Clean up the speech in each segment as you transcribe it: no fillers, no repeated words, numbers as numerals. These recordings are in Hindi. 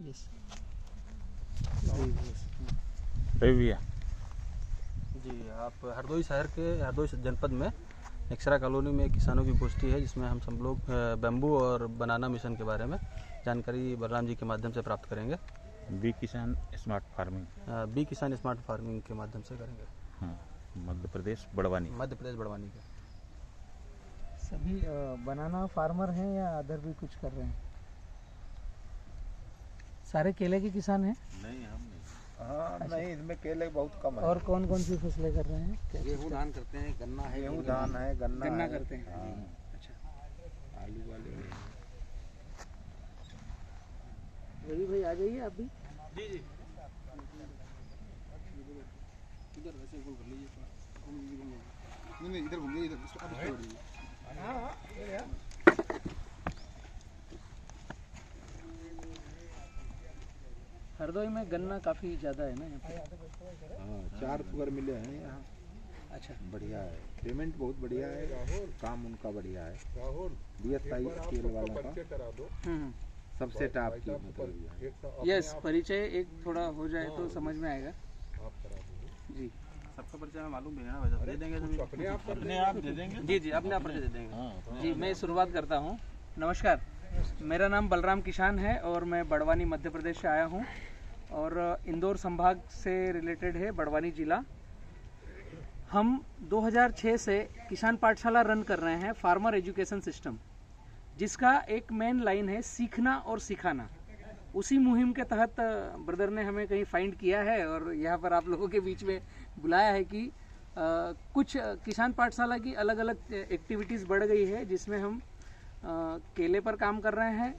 यस भैया जी, आप हरदोई शहर के हरदोई जनपद में नेक्सरा कॉलोनी में किसानों की गोष्ठी है, जिसमें हम सब लोग बैम्बू और बनाना मिशन के बारे में जानकारी बलराम जी के माध्यम से प्राप्त करेंगे। बी किसान स्मार्ट फार्मिंग, बी किसान स्मार्ट फार्मिंग के माध्यम से करेंगे। हाँ, मध्य प्रदेश बड़वानी बड़वानी के सभी बनाना फार्मर हैं या अदर भी कुछ कर रहे हैं? सारे केले के किसान हैं? नहीं, हम नहीं। हाँ नहीं, इसमें केले बहुत कम है। और कौन कौन सी फसलें कर रहे हैं? गेहूँ धान करते हैं, गन्ना है, गेहूँ धान है, गन्ना है। करते हैं। हाँ, अच्छा, आलू वाले रवि भाई आ जाइए आप भी। जी जी, इधर वैसे गोल कर लीजिए, नहीं इधर घूमिए, इधर हरदोई में गन्ना काफ़ी ज़्यादा है ना यहाँ पे? हाँ, 4 सुगर मिले हैं यहाँ। अच्छा, बढ़िया है, पेमेंट बहुत बढ़िया है, काम उनका बढ़िया है। DSI स्केल वालों का सबसे टॉप की मतलब। यस, परिचय एक थोड़ा हो जाए तो समझ में आएगा जी। सबका परिचय हमें मालूम भी है ना, वैसे दे देंगे अपने आप दे देंगे। जी जी, अपने आप परिचय दे देंगे। जी, मैं शुरुआत करता हूँ। नमस्कार, मेरा नाम बलराम किसान है और मैं बड़वानी मध्य प्रदेश से आया हूँ और इंदौर संभाग से रिलेटेड है बड़वानी जिला। हम 2006 से किसान पाठशाला रन कर रहे हैं, फार्मर एजुकेशन सिस्टम, जिसका एक मेन लाइन है सीखना और सिखाना। उसी मुहिम के तहत ब्रदर ने हमें कहीं फाइंड किया है और यहाँ पर आप लोगों के बीच में बुलाया है कि कुछ किसान पाठशाला की अलग अलग एक्टिविटीज़ बढ़ गई है, जिसमें हम केले पर काम कर रहे हैं,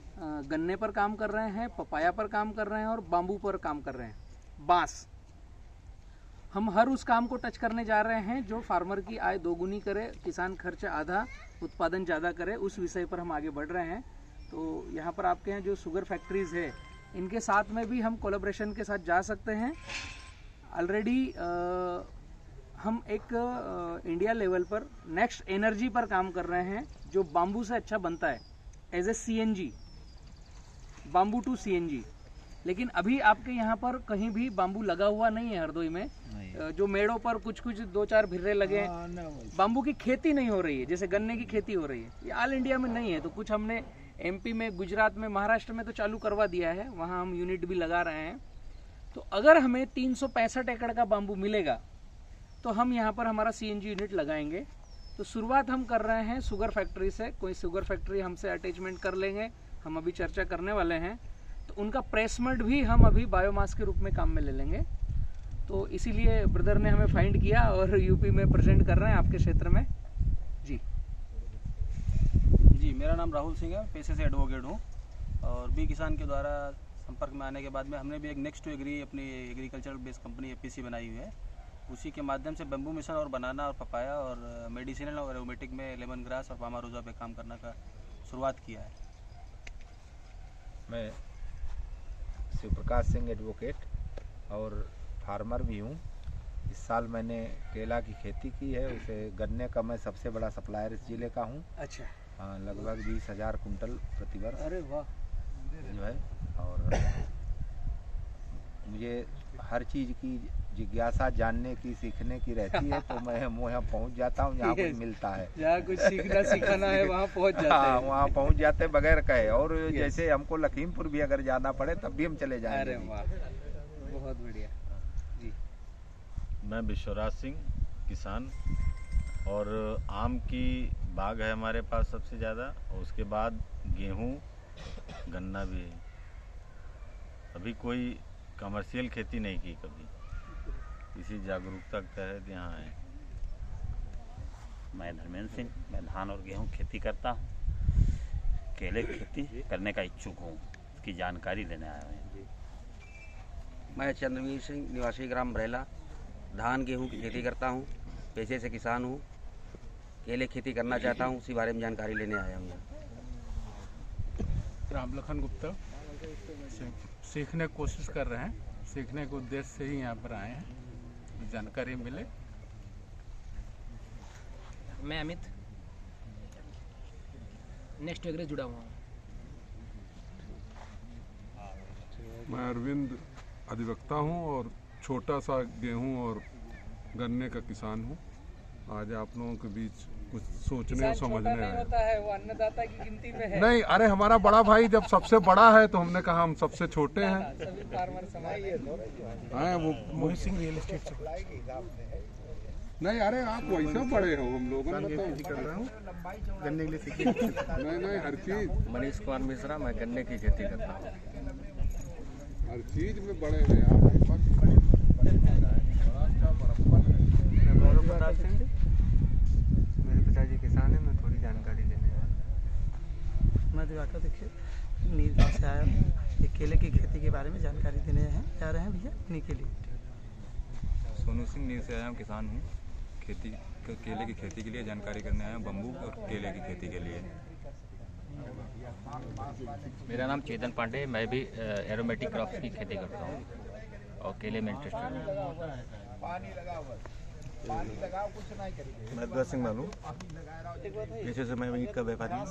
गन्ने पर काम कर रहे हैं, पपाया पर काम कर रहे हैं और बाम्बू पर काम कर रहे हैं, बांस। हम हर उस काम को टच करने जा रहे हैं जो फार्मर की आय दोगुनी करे, किसान खर्च आधा, उत्पादन ज़्यादा करे, उस विषय पर हम आगे बढ़ रहे हैं। तो यहाँ पर आपके यहाँ जो शुगर फैक्ट्रीज़ है, इनके साथ में भी हम कोलैबोरेशन के साथ जा सकते हैं। ऑलरेडी हम एक इंडिया लेवल पर नेक्स्ट एनर्जी पर काम कर रहे हैं, जो बाम्बू से अच्छा बनता है, as a CNG, bamboo to CNG। लेकिन अभी आपके यहाँ पर कहीं भी बाम्बू लगा हुआ नहीं है हरदोई में। जो मेड़ों पर कुछ कुछ 2-4 भिर्रे लगे हैं, बाम्बू की खेती नहीं हो रही है, जैसे गन्ने की खेती हो रही है। ये ऑल इंडिया में नहीं है, तो कुछ हमने MP में, गुजरात में, महाराष्ट्र में तो चालू करवा दिया है, वहाँ हम यूनिट भी लगा रहे हैं। तो अगर हमें 365 एकड़ का बाम्बू मिलेगा तो हम यहाँ पर हमारा CNG यूनिट लगाएंगे। तो शुरुआत हम कर रहे हैं शुगर फैक्ट्री से। कोई शुगर फैक्ट्री हमसे अटैचमेंट कर लेंगे, हम अभी चर्चा करने वाले हैं। तो उनका प्लेसमेंट भी हम अभी बायोमास के रूप में काम में ले लेंगे। तो इसीलिए ब्रदर ने हमें फाइंड किया और UP में प्रेजेंट कर रहे हैं आपके क्षेत्र में। जी जी, मेरा नाम राहुल सिंह है, पेशे से एडवोकेट हूँ और बी किसान के द्वारा संपर्क में आने के बाद में हमने भी एक नेक्स्ट टू एग्री अपनी एग्रीकल्चरल बेस्ड कंपनी APC बनाई हुई है। उसी के माध्यम से बैम्बू मिशन और बनाना और पपाया और मेडिसिनल और एरोमेटिक में लेमन ग्रास और पामारोजा पे काम करना का शुरुआत किया है। मैं शिवप्रकाश सिंह एडवोकेट और फार्मर भी हूँ। इस साल मैंने केला की खेती की है, उसे गन्ने का मैं सबसे बड़ा सप्लायर इस जिले का हूँ। अच्छा, हाँ, लगभग 20,000 कुंटल प्रतिवर्ष अरे वाह, जो है। और मुझे हर चीज़ की जिज्ञासा जानने की, सीखने की रहती है, तो मैं वहाँ पहुँच जाता हूँ जहाँ कुछ मिलता है। जहाँ कुछ सीखना सिखाना है वहाँ पहुँच जाते हैं। हाँ, वहाँ पहुँच जाते बगैर कहे। और जैसे हमको लखीमपुर भी अगर जाना पड़े तब भी हम चले जाएंगे। अरे वाह, बहुत बढ़िया जी। मैं विश्वराज सिंह, किसान, और आम की बाग है हमारे पास सबसे ज़्यादा, और उसके बाद गेहूँ, गन्ना भी है। अभी कोई कमर्शियल खेती नहीं की कभी, इसी जागरूकता के तहत यहाँ आए। मैं धर्मेंद्र सिंह, मैं धान और गेहूं खेती करता हूँ। केले की खेती करने का इच्छुक हूँ, इसकी जानकारी लेने आया हूँ। मैं चंद्रवीर सिंह, निवासी ग्राम बरेला, धान गेहूं की खेती करता हूँ, पेशे से किसान हूँ। केले खेती करना चाहता हूँ, उसी बारे में जानकारी लेने आया हूँ। राम लखन गुप्ता, सीखने की कोशिश कर रहे हैं, सीखने के उद्देश्य से ही यहाँ पर आए हैं, जानकारी मिले। मैं अमित, नेक्स्ट एग्री जुड़ा हुआ हूँ। मैं अरविंद अधिवक्ता हूं और छोटा सा गेहूं और गन्ने का किसान हूं। आज आप लोगों के बीच कुछ सोचने और समझने आया। होता है वो अन्नदाता की गिनती में है। नहीं, अरे हमारा बड़ा भाई जब सबसे बड़ा है तो हमने कहा हम सबसे छोटे हैं। सभी फार्मर समाज हाँ, वो मोहित सिंह रियल एस्टेट से। नहीं, अरे आप वैसे बड़े हो, हम लोग कर रहा हूँ गन्ने के लिए सीखिए। नहीं, हर चीज। मनीष कुमार मिश्रा, मैं गन्ने की खेती करता हूँ। हर चीज में बड़े हैं आप। मेरे पिताजी किसान हैं, मैं थोड़ी जानकारी लेने आया। मैं दिवाकर दीक्षित नील गाँव से आया हूँ। ये केले की खेती के बारे में जानकारी देने जा रहे हैं भैया इन्हीं के लिए। सोनू सिंह नील से आया हूँ, किसान हूँ। केले की खेती के लिए जानकारी करने आया हूँ, बम्बू और केले की खेती के लिए। मेरा नाम चेतन पांडे, मैं भी एरोमेटिक क्रॉप्स की खेती करता हूँ और केले में इंटरेस्टेड हूँ। मैं द्वार सिंह मालूम, जैसे से मैं ईंट का व्यापारी हूँ।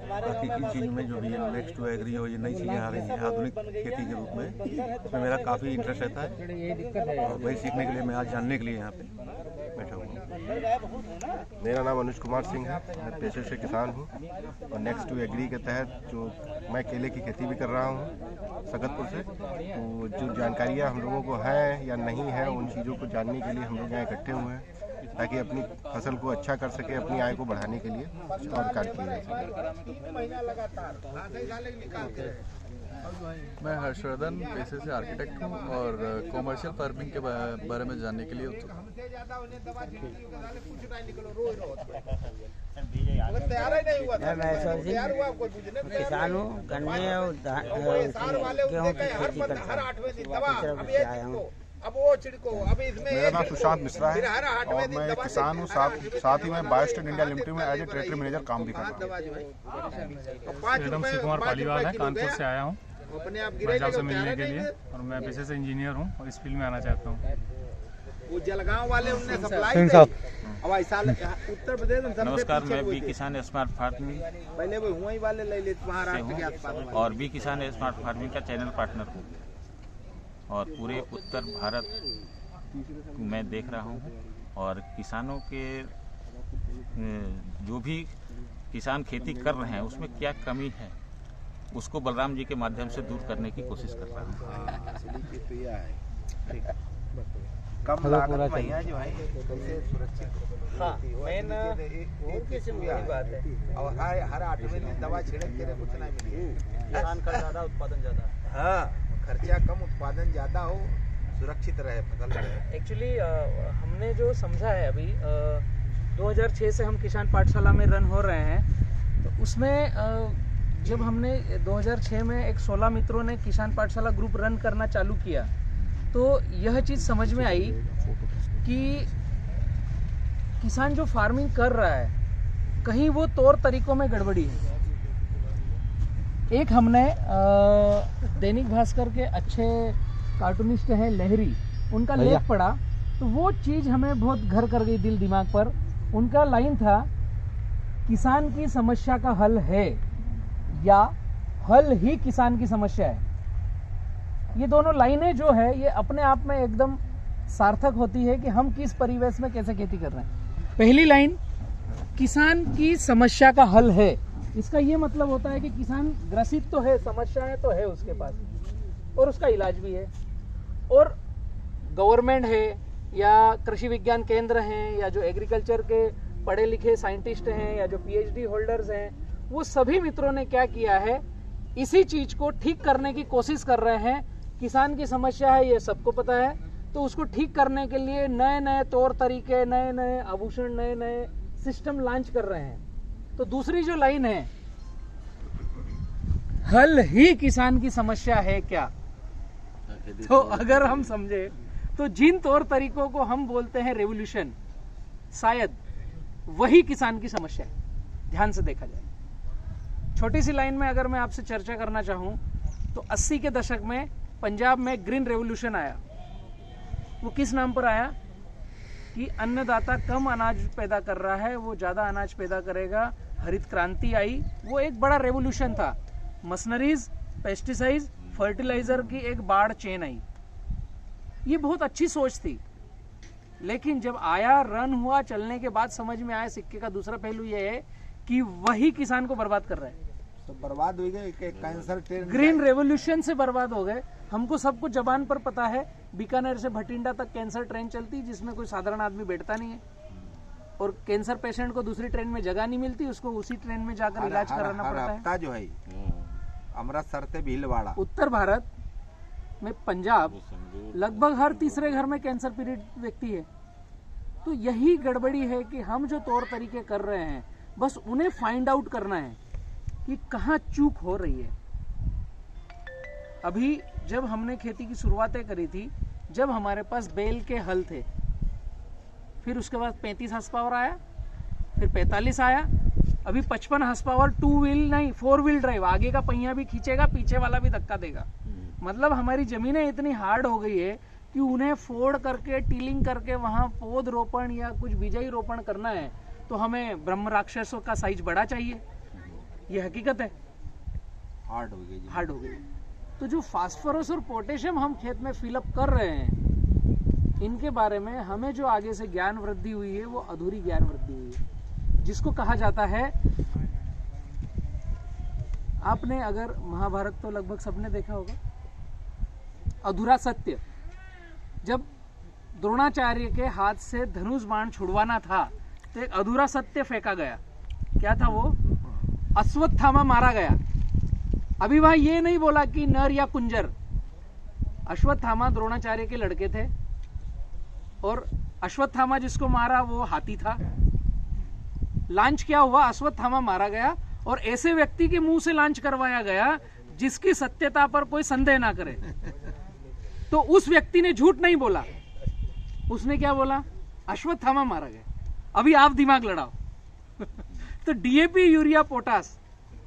बाकी की चीज़ में जो भी नेक्स्ट टू एग्री हो, ये नई चीज़ें आ रही हैं आधुनिक खेती के रूप में, उसमें मेरा काफ़ी इंटरेस्ट रहता है और वही सीखने के लिए मैं आज जानने के लिए यहाँ पे बैठा हुआ हूँ। मेरा नाम अनुज कुमार सिंह है, मैं पेशे से किसान हूँ और नेक्स्ट टू एग्री के तहत जो मैं केले की खेती भी कर रहा हूँ सकतपुर से। तो जो जानकारियाँ हम लोगों को हैं या नहीं है, उन चीज़ों को जानने के लिए हम लोग यहाँ इकट्ठे हुए हैं ताकि अपनी फसल को अच्छा कर सके, अपनी आय को बढ़ाने के लिए और कार्य किए जा सके। मैं हर्षवर्धन, पेशे से आर्किटेक्ट हूँ और कॉमर्शियल फार्मिंग के बारे में जानने के लिए उत्सुक हूँ। किसान हूँ, गन्ने और गेहूँ की खेती करता हूँ। मेरा नाम सुशांत मिश्रा है और मैं एक किसान हूँ। साथ ही मैं बायोस्टेट इंडिया लिमिटेड में एज ए टेरिटरी मैनेजर काम भी कर रहा हूँ। मेरा नाम शिव कुमार पालीवाल है, कानपुर से आया हूँ पंजाब से मिलने के लिए और मैं पेशे से इंजीनियर हूँ और इस फील्ड में आना चाहता हूँ। वो जलगांव वाले उनने सप्लाई उत्तर प्रदेश। नमस्कार, मैं बी किसान स्मार्ट फार्मिंग पहले वो हुआ ही वाले ले लेते महाराष्ट्र के आसपास और बी किसान स्मार्ट फार्मिंग का चैनल पार्टनर हूँ और पूरे उत्तर भारत में देख रहा हूँ और किसानों के जो भी किसान खेती कर रहे हैं उसमें क्या कमी है उसको बलराम जी के माध्यम से दूर करने की कोशिश कर रहा हूँ। कम लागत में जो है कैसे सुरक्षित। हाँ, मेन बात है और हर 8 महीने दवा छिड़कते रहे, कुछ नहीं मिली। किसान का ज़्यादा उत्पादन ज़्यादा। हाँ, खर्चा कम, उत्पादन ज़्यादा हो, सुरक्षित रहे फसल रहे। एक्चुअली हमने जो समझा है अभी 2006 से हम किसान पाठशाला में रन हो रहे हैं, तो उसमें जब हमने 2006 में एक 16 मित्रों ने किसान पाठशाला ग्रुप रन करना चालू किया तो यह चीज़ समझ में आई कि किसान जो फार्मिंग कर रहा है कहीं वो तौर तरीकों में गड़बड़ी है। एक हमने दैनिक भास्कर के अच्छे कार्टूनिस्ट हैं लहरी, उनका लेख पढ़ा तो वो चीज़ हमें बहुत घर कर गई दिल दिमाग पर। उनका लाइन था, किसान की समस्या का हल है या हल ही किसान की समस्या है। ये दोनों लाइनें जो है ये अपने आप में एकदम सार्थक होती है कि हम किस परिवेश में कैसे खेती कर रहे हैं। पहली लाइन, किसान की समस्या का हल है, इसका ये मतलब होता है कि किसान ग्रसित तो है, समस्याएं तो है उसके पास और उसका इलाज भी है। और गवर्नमेंट है या कृषि विज्ञान केंद्र हैं या जो एग्रीकल्चर के पढ़े लिखे साइंटिस्ट हैं या जो PhD होल्डर्स हैं, वो सभी मित्रों ने क्या किया है, इसी चीज को ठीक करने की कोशिश कर रहे हैं। किसान की समस्या है ये सबको पता है, तो उसको ठीक करने के लिए नए नए तौर तरीके, नए नए आभूषण, नए नए सिस्टम लॉन्च कर रहे हैं। तो दूसरी जो लाइन है, हल ही किसान की समस्या है क्या, तो अगर हम समझे तो जिन तौर तरीकों को हम बोलते हैं रेवोल्यूशन, शायद वही किसान की समस्या है, ध्यान से देखा जाए। छोटी सी लाइन में अगर मैं आपसे चर्चा करना चाहूं तो 80 के दशक में पंजाब में ग्रीन रेवोल्यूशन आया। वो किस नाम पर आया कि अन्नदाता कम अनाज पैदा कर रहा है, वो ज़्यादा अनाज पैदा करेगा, हरित क्रांति आई। वो एक बड़ा रेवोल्यूशन था। मशीनरीज पेस्टिसाइड फर्टिलाइजर की एक बाढ़ चेन आई। ये बहुत अच्छी सोच थी, लेकिन जब आया, रन हुआ, चलने के बाद समझ में आया सिक्के का दूसरा पहलू ये है कि वही किसान को बर्बाद कर रहा है। तो बर्बाद हो गए, कैंसर ट्रेन ग्रीन रेवोल्यूशन से बर्बाद हो गए। हमको सबको जबान पर पता है, बीकानेर से भटिंडा तक कैंसर ट्रेन चलती, जिसमें कोई साधारण आदमी बैठता नहीं है, और कैंसर पेशेंट को दूसरी ट्रेन में जगह नहीं मिलती, उसको उसी ट्रेन में जाकर इलाज कराना पड़ता है। हफ्ता जो है अमृतसर से भीलवाड़ा। उत्तर भारत में पंजाब लगभग हर तीसरे घर में कैंसर पीड़ित व्यक्ति है। तो यही गड़बड़ी है कि हम जो तौर तरीके कर रहे हैं, बस उन्हें फाइंड आउट करना है कि कहाँ चूक हो रही है। अभी जब हमने खेती की शुरुआतें करी थी, जब हमारे पास बैल के हल थे, फिर उसके बाद 35 हॉर्स पावर आया, फिर 45 आया, अभी 55 हॉर्स पावर 2 व्हील नहीं 4 व्हील ड्राइव, आगे का पहिया भी खींचेगा, पीछे वाला भी धक्का देगा। मतलब हमारी जमीनें इतनी हार्ड हो गई है कि उन्हें फोड़ करके, टीलिंग करके वहां पौध रोपण या कुछ बिजाई रोपण करना है तो हमें ब्रह्म राक्षसों का साइज बड़ा चाहिए। ये हकीकत है, हार्ड हो गई, हार्ड हो गई। तो जो फास्फोरस और पोटेशियम हम खेत में फिलअप कर रहे हैं, इनके बारे में हमें जो आगे से ज्ञान वृद्धि हुई है वो अधूरी ज्ञान वृद्धि हुई है, जिसको कहा जाता है, आपने अगर महाभारत तो लगभग सबने देखा होगा, अधूरा सत्य। जब द्रोणाचार्य के हाथ से धनुष बाण छुड़वाना था तो एक अधूरा सत्य फेंका गया। क्या था वो? अश्वत्थामा मारा गया। अभी वहां ये नहीं बोला कि नर या कुंजर। अश्वत्थामा द्रोणाचार्य के लड़के थे और अश्वत्थामा जिसको मारा वो हाथी था। लांच क्या हुआ? अश्वत्थामा मारा गया और ऐसे व्यक्ति के मुंह से लांच करवाया गया जिसकी सत्यता पर कोई संदेह ना करे। तो उस व्यक्ति ने झूठ नहीं बोला, उसने क्या बोला? अश्वत्थामा मारा गया। अभी आप दिमाग लड़ाओ। तो डीएपी, यूरिया, पोटास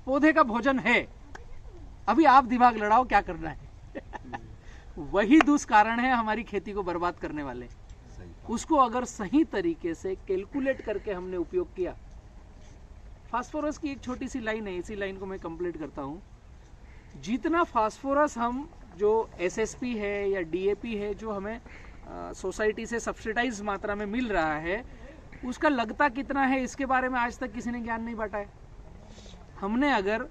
पौधे का भोजन है, अभी आप दिमाग लड़ाओ क्या करना है। वही दुष्कारण है हमारी खेती को बर्बाद करने वाले। उसको अगर सही तरीके से कैलकुलेट करके हमने उपयोग किया। फास्फोरस की एक छोटी सी लाइन है, इसी लाइन को मैं कंप्लीट करता हूं। जितना फास्फोरस हम जो एसएसपी है या डीएपी है जो हमें सोसाइटी से सब्सिडाइज मात्रा में मिल रहा है, उसका लगता कितना है इसके बारे में आज तक किसी ने ज्ञान नहीं बांटा है। हमने अगर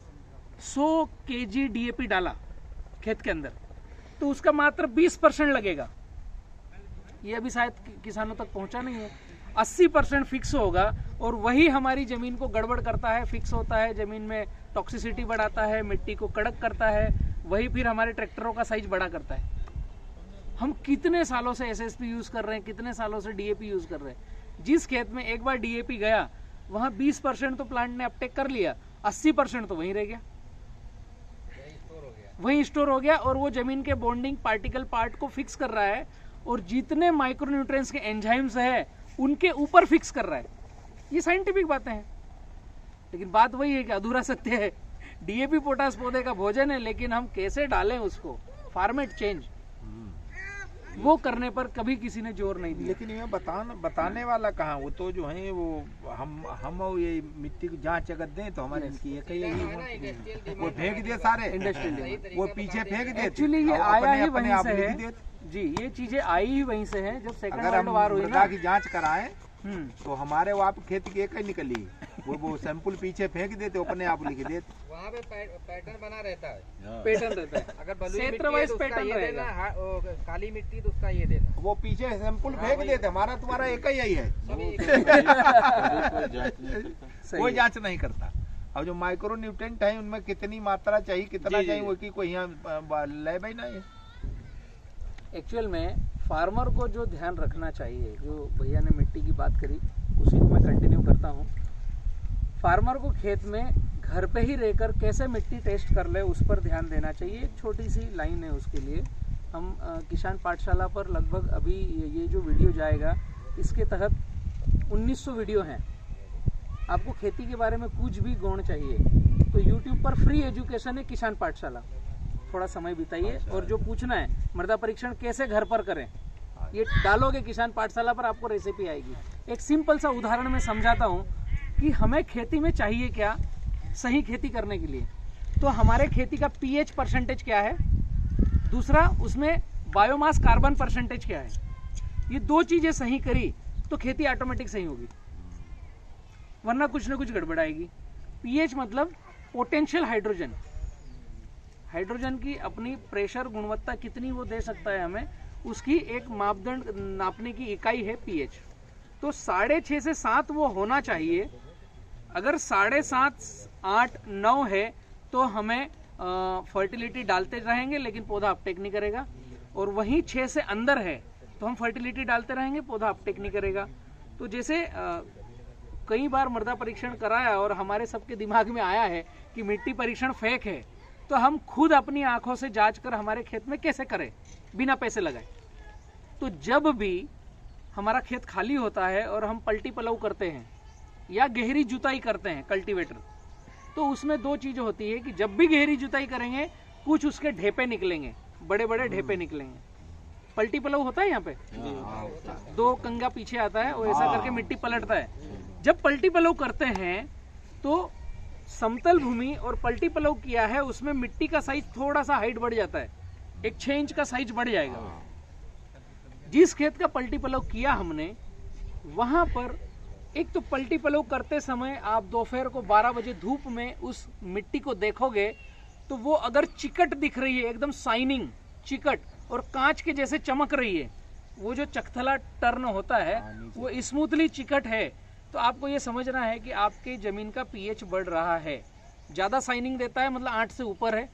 100 kg डीएपी डाला खेत के अंदर तो उसका मात्र 20% लगेगा। ये अभी शायद किसानों तक पहुंचा नहीं है। 80% फिक्स होगा और वही हमारी जमीन को गड़बड़ करता है, फिक्स होता है, जमीन में टॉक्सिसिटी बढ़ाता है, मिट्टी को कड़क करता है, वही फिर हमारे ट्रैक्टरों का साइज बड़ा करता है। हम कितने सालों से एसएसपी यूज कर रहे हैं, कितने सालों से डीएपी यूज कर रहे हैं। जिस खेत में एक बार डीएपी गया वहां 20% तो प्लांट ने अपटेक कर लिया, 80% तो वहीं रह गया, वहीं स्टोर हो गया और वो जमीन के बॉन्डिंग पार्टिकल पार्ट को फिक्स कर रहा है और जितने माइक्रोन्यूट्रिएंट्स के एंजाइम्स है उनके ऊपर फिक्स कर रहा है। ये साइंटिफिक बातें हैं, लेकिन बात वही है कि अधूरा सत्य है। डीएपी पोटास पौधे का भोजन है, लेकिन हम कैसे डालें उसको, फॉर्मेट चेंज, वो करने पर कभी किसी ने जोर नहीं दिया। लेकिन ये बताने वाला कहाँ, वो तो जो है वो हम ये मिट्टी की जांच अगर दें तो हमारे इनकी एक ही वो फेंक दिए सारे इंडस्ट्रियल, वो पीछे फेंक दिए। एक्चुअली ये आया ही वहीं से है जी, ये चीजें आई ही वहीं से हैं। जब सेकंड वर्ल्ड वॉर हुई ना, की जांच कराएं तो हमारे वहाँ पे खेती की एक ही निकली, वो सैंपल पीछे फेंक देते, अपने आप लिख देते। वहाँ पे पैटर्न बना रहता है, पैटर्न रहता है। अगर बलुई मिट्टी है तो उसका ये देना, काली मिट्टी तो उसका ये देना। वो पीछे सैंपल फेंक देते, हमारा तुम्हारा एक ही है, कोई जांच नहीं करता। अब जो माइक्रो न्यूट्रिएंट है उनमें कितनी मात्रा चाहिए, कितना चाहिए, वो की कोई यहाँ लैब ही नहीं है। एक्चुअल में फार्मर को जो ध्यान रखना चाहिए, जो भैया ने मिट्टी की बात करी उसी को मैं कंटिन्यू करता हूँ। फार्मर को खेत में घर पे ही रहकर कैसे मिट्टी टेस्ट कर ले उस पर ध्यान देना चाहिए। एक छोटी सी लाइन है उसके लिए। हम किसान पाठशाला पर लगभग अभी ये जो वीडियो जाएगा इसके तहत 1900 वीडियो हैं। आपको खेती के बारे में कुछ भी गौण चाहिए तो YouTube पर फ्री एजुकेशन है किसान पाठशाला, थोड़ा समय बिताइए और जो पूछना है मृदा परीक्षण कैसे घर पर करें ये डालोगे किसान पाठशाला पर, आपको रेसिपी आएगी। एक सिंपल सा उदाहरण में समझाता हूँ कि हमें खेती में चाहिए क्या सही खेती करने के लिए। तो हमारे खेती का पीएच परसेंटेज क्या है, दूसरा उसमें बायोमास कार्बन परसेंटेज क्या है। ये दो चीजें सही करी तो खेती ऑटोमेटिक सही होगी, वरना कुछ ना कुछ गड़बड़ाएगी। पीएच मतलब पोटेंशियल हाइड्रोजन, हाइड्रोजन की अपनी प्रेशर गुणवत्ता कितनी वो दे सकता है हमें, उसकी एक मापदंड नापने की इकाई है पीएच। तो 6.5 से 7 वो होना चाहिए। अगर 7.5, 8, 9 है तो हमें फर्टिलिटी डालते रहेंगे लेकिन पौधा अपटेक नहीं करेगा, और वहीं 6 से अंदर है तो हम फर्टिलिटी डालते रहेंगे, पौधा अपटेक नहीं करेगा। तो जैसे कई बार मृदा परीक्षण कराया और हमारे सबके दिमाग में आया है कि मिट्टी परीक्षण फेक है, तो हम खुद अपनी आंखों से जांच कर हमारे खेत में कैसे करें बिना पैसे लगाए। तो जब भी हमारा खेत खाली होता है और हम पलटी पलव करते हैं या गहरी जुताई करते हैं कल्टीवेटर, तो उसमें दो चीजें होती है कि जब भी गहरी जुताई करेंगे कुछ उसके ढेपे निकलेंगे, बड़े बड़े ढेपे निकलेंगे। पलटी पलव होता है यहाँ पे, दो कंगा पीछे आता है और ऐसा करके मिट्टी पलटता है। जब पलटी पलव करते हैं तो समतल भूमि और पलटी पलव किया है उसमें मिट्टी का साइज थोड़ा सा हाइट बढ़ जाता है, एक 6 इंच का साइज बढ़ जाएगा। जिस खेत का पलटी पलव किया हमने वहां पर एक तो पलटी पलव करते समय आप दोपहर को 12 बजे धूप में उस मिट्टी को देखोगे तो वो अगर चिकट दिख रही है, एकदम शाइनिंग चिकट और कांच के जैसे चमक रही है, वो जो चकथला टर्न होता है वो स्मूथली चिकट है, तो आपको ये समझना है कि आपके जमीन का पीएच बढ़ रहा है। ज्यादा शाइनिंग देता है मतलब 8 से ऊपर है।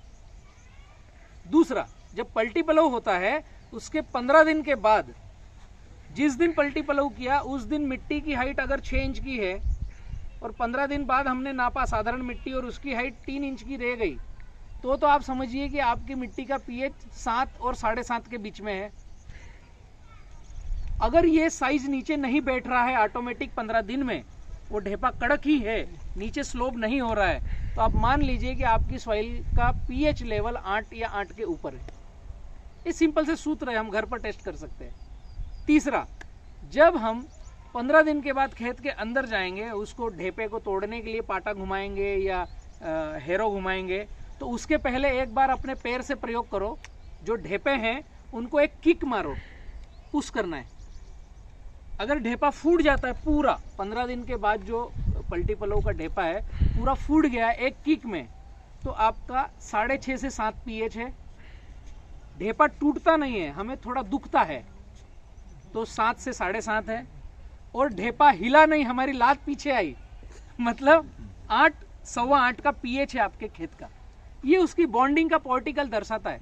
दूसरा, जब पलटी पलव होता है उसके 15 दिन के बाद, जिस दिन पलटी पलव किया उस दिन मिट्टी की हाइट अगर 6 इंच की है और 15 दिन बाद हमने नापा साधारण मिट्टी और उसकी हाइट 3 इंच की रह गई, तो आप समझिए कि आपकी मिट्टी का पीएच 7 और 7.5 के बीच में है। अगर ये साइज नीचे नहीं बैठ रहा है ऑटोमेटिक 15 दिन में, वो ढेपा कड़क ही है, नीचे स्लोप नहीं हो रहा है, तो आप मान लीजिए कि आपकी सॉइल का पीएच लेवल 8 या 8 के ऊपर है। ये सिंपल से सूत्र है, हम घर पर टेस्ट कर सकते हैं। तीसरा, जब हम 15 दिन के बाद खेत के अंदर जाएंगे, उसको ढेपे को तोड़ने के लिए पाटा घुमाएंगे या हेरो घुमाएंगे, तो उसके पहले एक बार अपने पैर से प्रयोग करो, जो ढेपे हैं उनको एक किक मारो, पुश करना है। अगर ढेपा फूट जाता है पूरा, 15 दिन के बाद जो पलटी पलव का ढेपा है पूरा फूट गया है एक किक में, तो आपका 6.5 से 7 पीएच है। ढेपा टूटता नहीं है, हमें थोड़ा दुखता है, तो 7 से 7.5 है। और ढेपा हिला नहीं, हमारी लात पीछे आई, मतलब 8, 8.25 का पीएच है आपके खेत का। ये उसकी बॉन्डिंग का पार्टिकल दर्शाता है।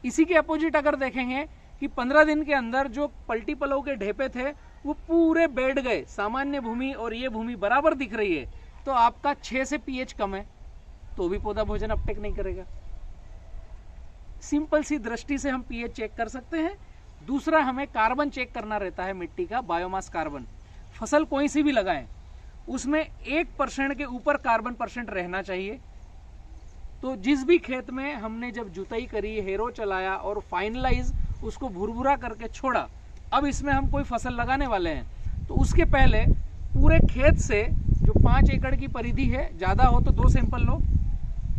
इसी के अपोजिट अगर देखेंगे कि 15 दिन के अंदर जो पलटी पलव के ढेपे थे वो पूरे बैठ गए, सामान्य भूमि और ये भूमि बराबर दिख रही है, तो आपका 6 से पीएच कम है, तो भी पौधा भोजन अपटेक नहीं करेगा। सिंपल सी दृष्टि से हम पीएच चेक कर सकते हैं। दूसरा, हमें कार्बन चेक करना रहता है मिट्टी का, बायोमास कार्बन। फसल कोई सी भी लगाएं उसमें 1% के ऊपर कार्बन परसेंट रहना चाहिए। तो जिस भी खेत में हमने जब जुताई करी, हेरो चलाया और फाइनलाइज उसको भुरभुरा करके छोड़ा, अब इसमें हम कोई फसल लगाने वाले हैं, तो उसके पहले पूरे खेत से जो 5 एकड़ की परिधि है, ज़्यादा हो तो 2 सैंपल लो,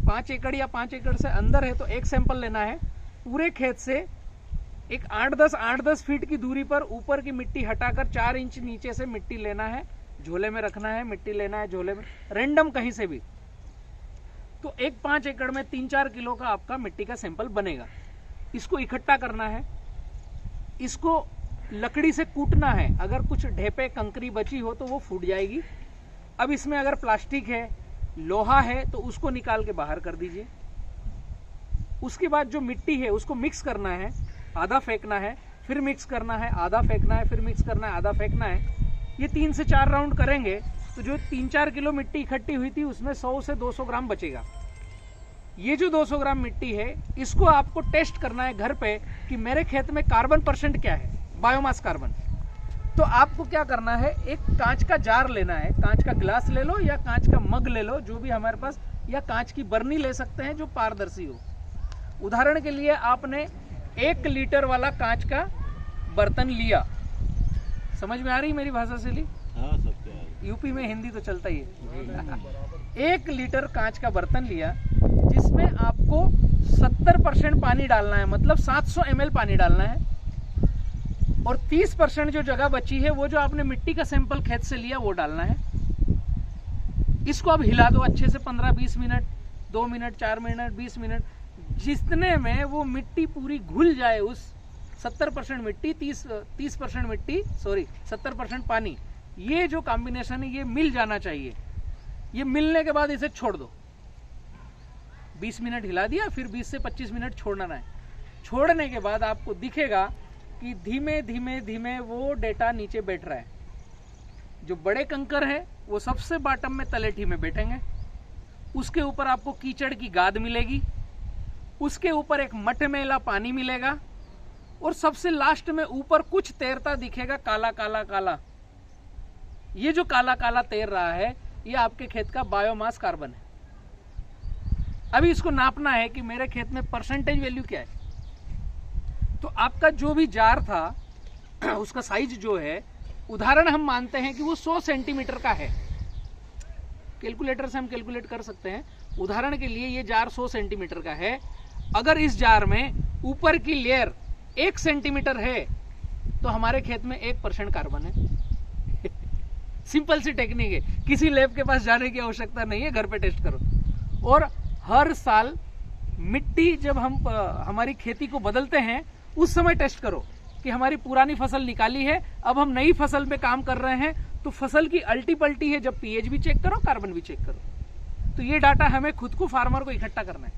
5 एकड़ या 5 एकड़ से अंदर है तो 1 सैंपल लेना है। पूरे खेत से एक 8-10 फीट की दूरी पर ऊपर की मिट्टी हटाकर 4 इंच नीचे से मिट्टी लेना है, झोले में रखना है, मिट्टी लेना है झोले में, रेंडम कहीं से भी। तो एक 5 एकड़ में 3-4 किलो का आपका मिट्टी का सैंपल बनेगा। इसको इकट्ठा करना है, इसको लकड़ी से कूटना है। अगर कुछ ढेपे कंकरी बची हो तो वो फूट जाएगी। अब इसमें अगर प्लास्टिक है, लोहा है, तो उसको निकाल के बाहर कर दीजिए। उसके बाद जो मिट्टी है उसको मिक्स करना है, आधा फेंकना है, फिर मिक्स करना है, आधा फेंकना है, फिर मिक्स करना है, आधा फेंकना है। ये 3 से 4 राउंड करेंगे तो जो 3-4 किलो मिट्टी इकट्ठी हुई थी उसमें 100 से 200 ग्राम बचेगा। ये जो 200 ग्राम मिट्टी है इसको आपको टेस्ट करना है घर पे कि मेरे खेत में कार्बन परसेंट क्या है, बायोमास कार्बन। तो आपको क्या करना है, एक कांच का जार लेना है, कांच का गिलास ले लो या कांच का मग ले लो, जो भी हमारे पास, या कांच की बरनी ले सकते हैं जो पारदर्शी हो। उदाहरण के लिए आपने 1 लीटर वाला कांच का बर्तन लिया, समझ में आ रही मेरी भाषा से ली? यूपी में हिंदी तो चलता ही है। 1 लीटर कांच का बर्तन लिया जिसमें आपको 70% पानी डालना है, मतलब 700 ml पानी डालना है, और 30% जो जगह बची है वो जो आपने मिट्टी का सैंपल खेत से लिया वो डालना है। इसको अब हिला दो अच्छे से 15-20 मिनट, 2 मिनट, 4 मिनट, 20 मिनट, जितने में वो मिट्टी पूरी घुल जाए, उस 70% मिट्टी 30% मिट्टी 70% पानी, ये जो कॉम्बिनेशन है ये मिल जाना चाहिए। ये मिलने के बाद इसे छोड़ दो, 20 मिनट हिला दिया, फिर 20 से 25 मिनट छोड़ना है। छोड़ने के बाद आपको दिखेगा कि धीमे धीमे धीमे वो डेटा नीचे बैठ रहा है। जो बड़े कंकर है वो सबसे बॉटम में तलेठी में बैठेंगे, उसके ऊपर आपको कीचड़ की गाद मिलेगी, उसके ऊपर एक मटमैला पानी मिलेगा, और सबसे लास्ट में ऊपर कुछ तैरता दिखेगा, काला काला काला। ये जो काला काला तैर रहा है ये आपके खेत का बायोमास कार्बन है। अभी इसको नापना है कि मेरे खेत में परसेंटेज वैल्यू क्या है। तो आपका जो भी जार था उसका साइज जो है, उदाहरण हम मानते हैं कि वो 100 सेंटीमीटर का है, कैलकुलेटर से हम कैलकुलेट कर सकते हैं। उदाहरण के लिए ये जार 100 सेंटीमीटर का है। अगर इस जार में ऊपर की लेयर 1 सेंटीमीटर है तो हमारे खेत में 1% कार्बन है। सिंपल सी टेक्निक है, किसी लैब के पास जाने की आवश्यकता नहीं है, घर पे टेस्ट करो। और हर साल मिट्टी जब हम हमारी खेती को बदलते हैं उस समय टेस्ट करो कि हमारी पुरानी फसल निकाली है, अब हम नई फसल पे काम कर रहे हैं, तो फसल की अल्टी पल्टी है, जब पीएच भी चेक करो, कार्बन भी चेक करो। तो ये डाटा हमें खुद को, फार्मर को इकट्ठा करना है।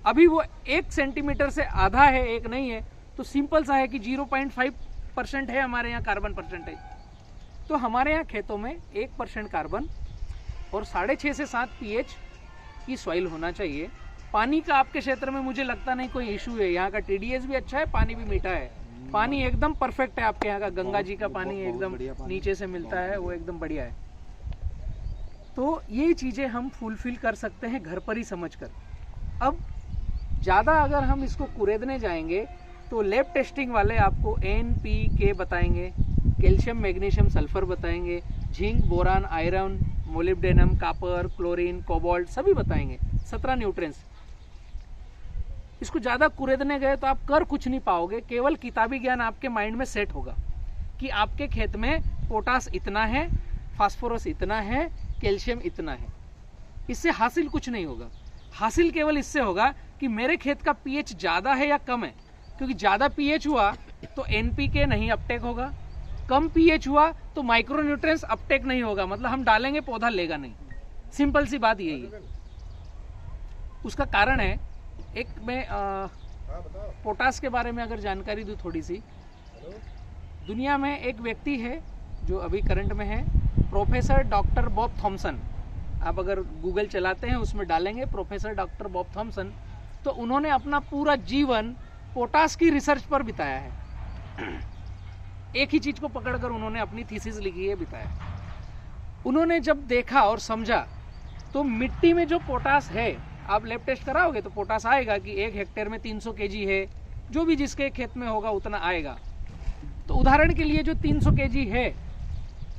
अभी वो 1 सेंटीमीटर से आधा है, 1 नहीं है, तो सिंपल सा है कि 0.5% है हमारे यहाँ कार्बन परसेंटेज। तो हमारे यहाँ खेतों में 1% कार्बन और 6.5 से 7 पीएच की सॉइल होना चाहिए। पानी का आपके क्षेत्र में मुझे लगता नहीं कोई इशू है, यहाँ का टीडीएस भी अच्छा है, पानी भी मीठा है, पानी एकदम परफेक्ट है आपके यहाँ का। गंगा जी का पानी एकदम नीचे से मिलता है, वो एकदम बढ़िया है। तो ये चीजें हम फुलफिल कर सकते हैं घर पर ही समझकर। अब ज्यादा अगर हम इसको कुरेदने जाएंगे तो लैब टेस्टिंग वाले आपको NPK बताएंगे, कैल्शियम मैग्नीशियम सल्फर बताएंगे, zinc boron iron molybdenum copper chlorine cobalt सभी बताएंगे, 17 न्यूट्रिएंट्स। इसको ज्यादा कुरेदने गए तो आप कर कुछ नहीं पाओगे, केवल किताबी ज्ञान आपके माइंड में सेट होगा कि आपके खेत में पोटास इतना है, फास्फोरस इतना है, कैल्शियम इतना है। इससे हासिल कुछ नहीं होगा। हासिल केवल इससे होगा कि मेरे खेत का पीएच ज्यादा है या कम है, क्योंकि ज्यादा पीएच हुआ तो NPK नहीं अपटेक होगा, कम पीएच हुआ तो माइक्रोन्यूट्रिएंट्स अपटेक नहीं होगा, मतलब हम डालेंगे पौधा लेगा नहीं। सिंपल सी बात यही है। उसका कारण है, एक मैं पोटास के बारे में अगर जानकारी दूं थोड़ी सी। दुनिया में एक व्यक्ति है जो अभी करंट में है, प्रोफेसर डॉक्टर बॉब थॉमसन। आप अगर गूगल चलाते हैं उसमें डालेंगे प्रोफेसर डॉक्टर बॉब थॉमसन, तो उन्होंने अपना पूरा जीवन पोटास की रिसर्च पर बिताया है। एक ही चीज को पकड़कर उन्होंने अपनी थीसिस लिखी है, बिताया। उन्होंने जब देखा और समझा तो मिट्टी में जो पोटास है, आप लैब टेस्ट कराओगे तो पोटास आएगा कि 1 हेक्टेयर में 300 kg है, जो भी जिसके खेत में होगा उतना आएगा। तो उदाहरण के लिए जो 300 kg है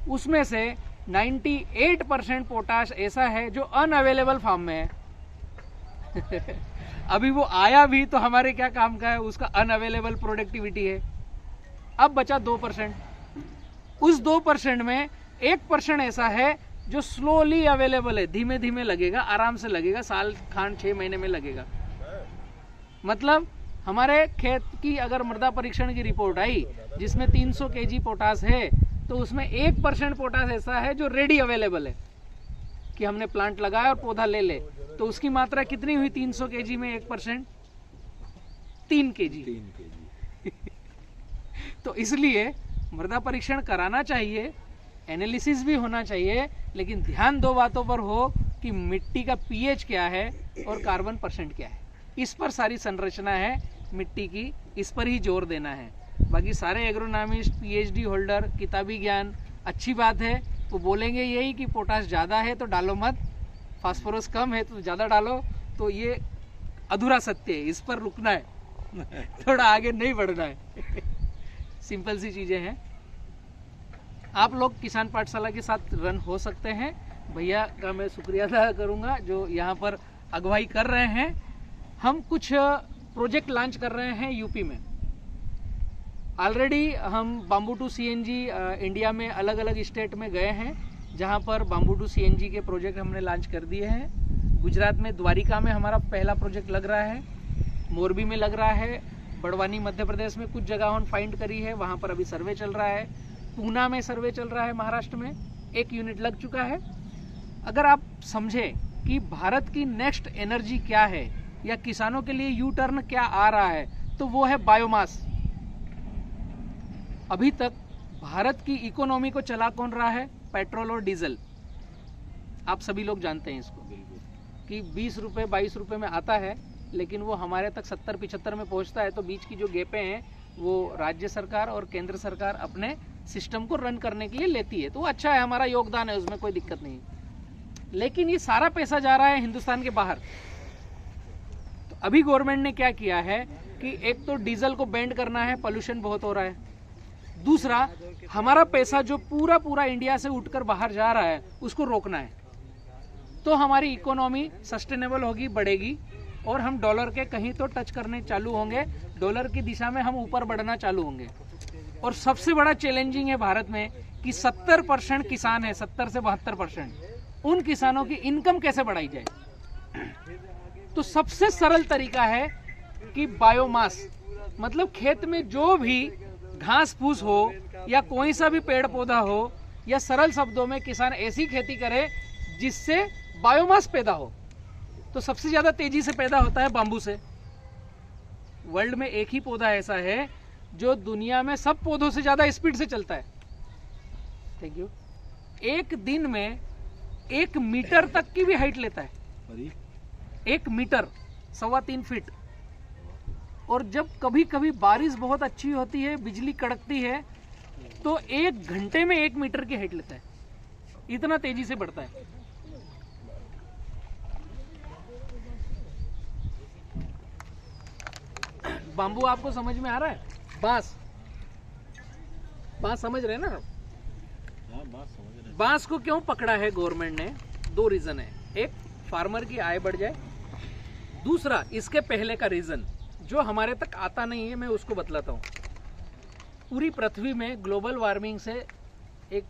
उसमें से 98% पोटाश ऐसा है जो अनअवेलेबल फार्म में है। अभी वो आया भी तो हमारे क्या काम का है, उसका अनअवेलेबल प्रोडक्टिविटी है। अब बचा 2%। उस 2% में 1% ऐसा है जो स्लोली अवेलेबल है, धीमे धीमे लगेगा, आराम से लगेगा, साल खान 6 महीने में लगेगा। मतलब हमारे खेत की अगर मृदा परीक्षण की रिपोर्ट आई जिसमें 300 kg पोटास है, तो उसमें 1% पोटास ऐसा है जो रेडी अवेलेबल है कि हमने प्लांट लगाया और पौधा ले ले। तो उसकी मात्रा कितनी हुई 300 kg में 1%? 3 kg। तो इसलिए मृदा परीक्षण कराना चाहिए, एनालिसिस भी होना चाहिए, लेकिन ध्यान 2 बातों पर हो कि मिट्टी का पीएच क्या है और कार्बन परसेंट क्या है। इस पर सारी संरचना है मिट्टी की, इस पर ही जोर देना है। बाकी सारे एग्रोनॉमिस्ट, PhD होल्डर, किताबी ज्ञान अच्छी बात है, वो बोलेंगे यही कि पोटाश ज़्यादा है तो डालो मत, फास्फोरस कम है तो ज़्यादा डालो। तो ये अधूरा सत्य है, इस पर रुकना है, थोड़ा आगे नहीं बढ़ना है। सिंपल सी चीज़ें हैं। आप लोग किसान पाठशाला के साथ रन हो सकते हैं, भैया का मैं शुक्रिया अदा करूंगा जो यहाँ पर अगुवाई कर रहे हैं। हम कुछ प्रोजेक्ट लॉन्च कर रहे हैं यूपी में। ऑलरेडी हम बाम्बू टू सीएनजी इंडिया में अलग अलग स्टेट में गए हैं, जहाँ पर बाम्बू टू सीएनजी के प्रोजेक्ट हमने लॉन्च कर दिए हैं। गुजरात में द्वारिका में हमारा पहला प्रोजेक्ट लग रहा है, मोरबी में लग रहा है, बड़वानी मध्य प्रदेश में कुछ जगह हम फाइंड करी है, वहाँ पर अभी सर्वे चल रहा है, पूना में सर्वे चल रहा है, महाराष्ट्र में एक यूनिट लग चुका है। अगर आप समझें कि भारत की नेक्स्ट एनर्जी क्या है या किसानों के लिए यू टर्न क्या आ रहा है, तो वो है बायोमास। अभी तक भारत की इकोनॉमी को चला कौन रहा है? पेट्रोल और डीजल। आप सभी लोग जानते हैं इसको कि 20 रुपये 22 रुपये में आता है, लेकिन वो हमारे तक 70-75 में पहुंचता है। तो बीच की जो गैपें हैं वो राज्य सरकार और केंद्र सरकार अपने सिस्टम को रन करने के लिए लेती है। तो अच्छा है, हमारा योगदान है, उसमें कोई दिक्कत नहीं। लेकिन ये सारा पैसा जा रहा है हिंदुस्तान के बाहर। तो अभी गवर्नमेंट ने क्या किया है कि एक तो डीजल को बैंड करना है, पोल्यूशन बहुत हो रहा है। दूसरा, हमारा पैसा जो पूरा इंडिया से उठकर बाहर जा रहा है उसको रोकना है। तो हमारी इकोनॉमी सस्टेनेबल होगी, बढ़ेगी और हम डॉलर के कहीं तो टच करने चालू होंगे, डॉलर की दिशा में हम ऊपर बढ़ना चालू होंगे। और सबसे बड़ा चैलेंजिंग है भारत में कि 70% किसान है, 70 से 72%। उन किसानों की इनकम कैसे बढ़ाई जाए? तो सबसे सरल तरीका है कि बायोमास, मतलब खेत में जो भी घास फूस हो या कोई सा भी पेड़ पौधा हो, या सरल शब्दों में किसान ऐसी खेती करे जिससे बायोमास पैदा हो। तो सबसे ज्यादा तेजी से पैदा होता है बांबू से। वर्ल्ड में एक ही पौधा ऐसा है जो दुनिया में सब पौधों से ज्यादा स्पीड से चलता है। Thank you. एक दिन में 1 मीटर तक की भी हाइट लेता है। 1 मीटर 3.25 फीट। और जब कभी कभी बारिश बहुत अच्छी होती है, बिजली कड़कती है, तो 1 घंटे में 1 मीटर की हाइट लेता है। इतना तेजी से बढ़ता है। बांबू आपको समझ में आ रहा है? बांस समझ रहे हैं ना? बांस को क्यों पकड़ा है गवर्नमेंट ने? 2 रीजन है। एक, फार्मर की आय बढ़ जाए। दूसरा, इसके पहले का रीजन जो हमारे तक आता नहीं है, मैं उसको बतलाता हूँ। पूरी पृथ्वी में ग्लोबल वार्मिंग से एक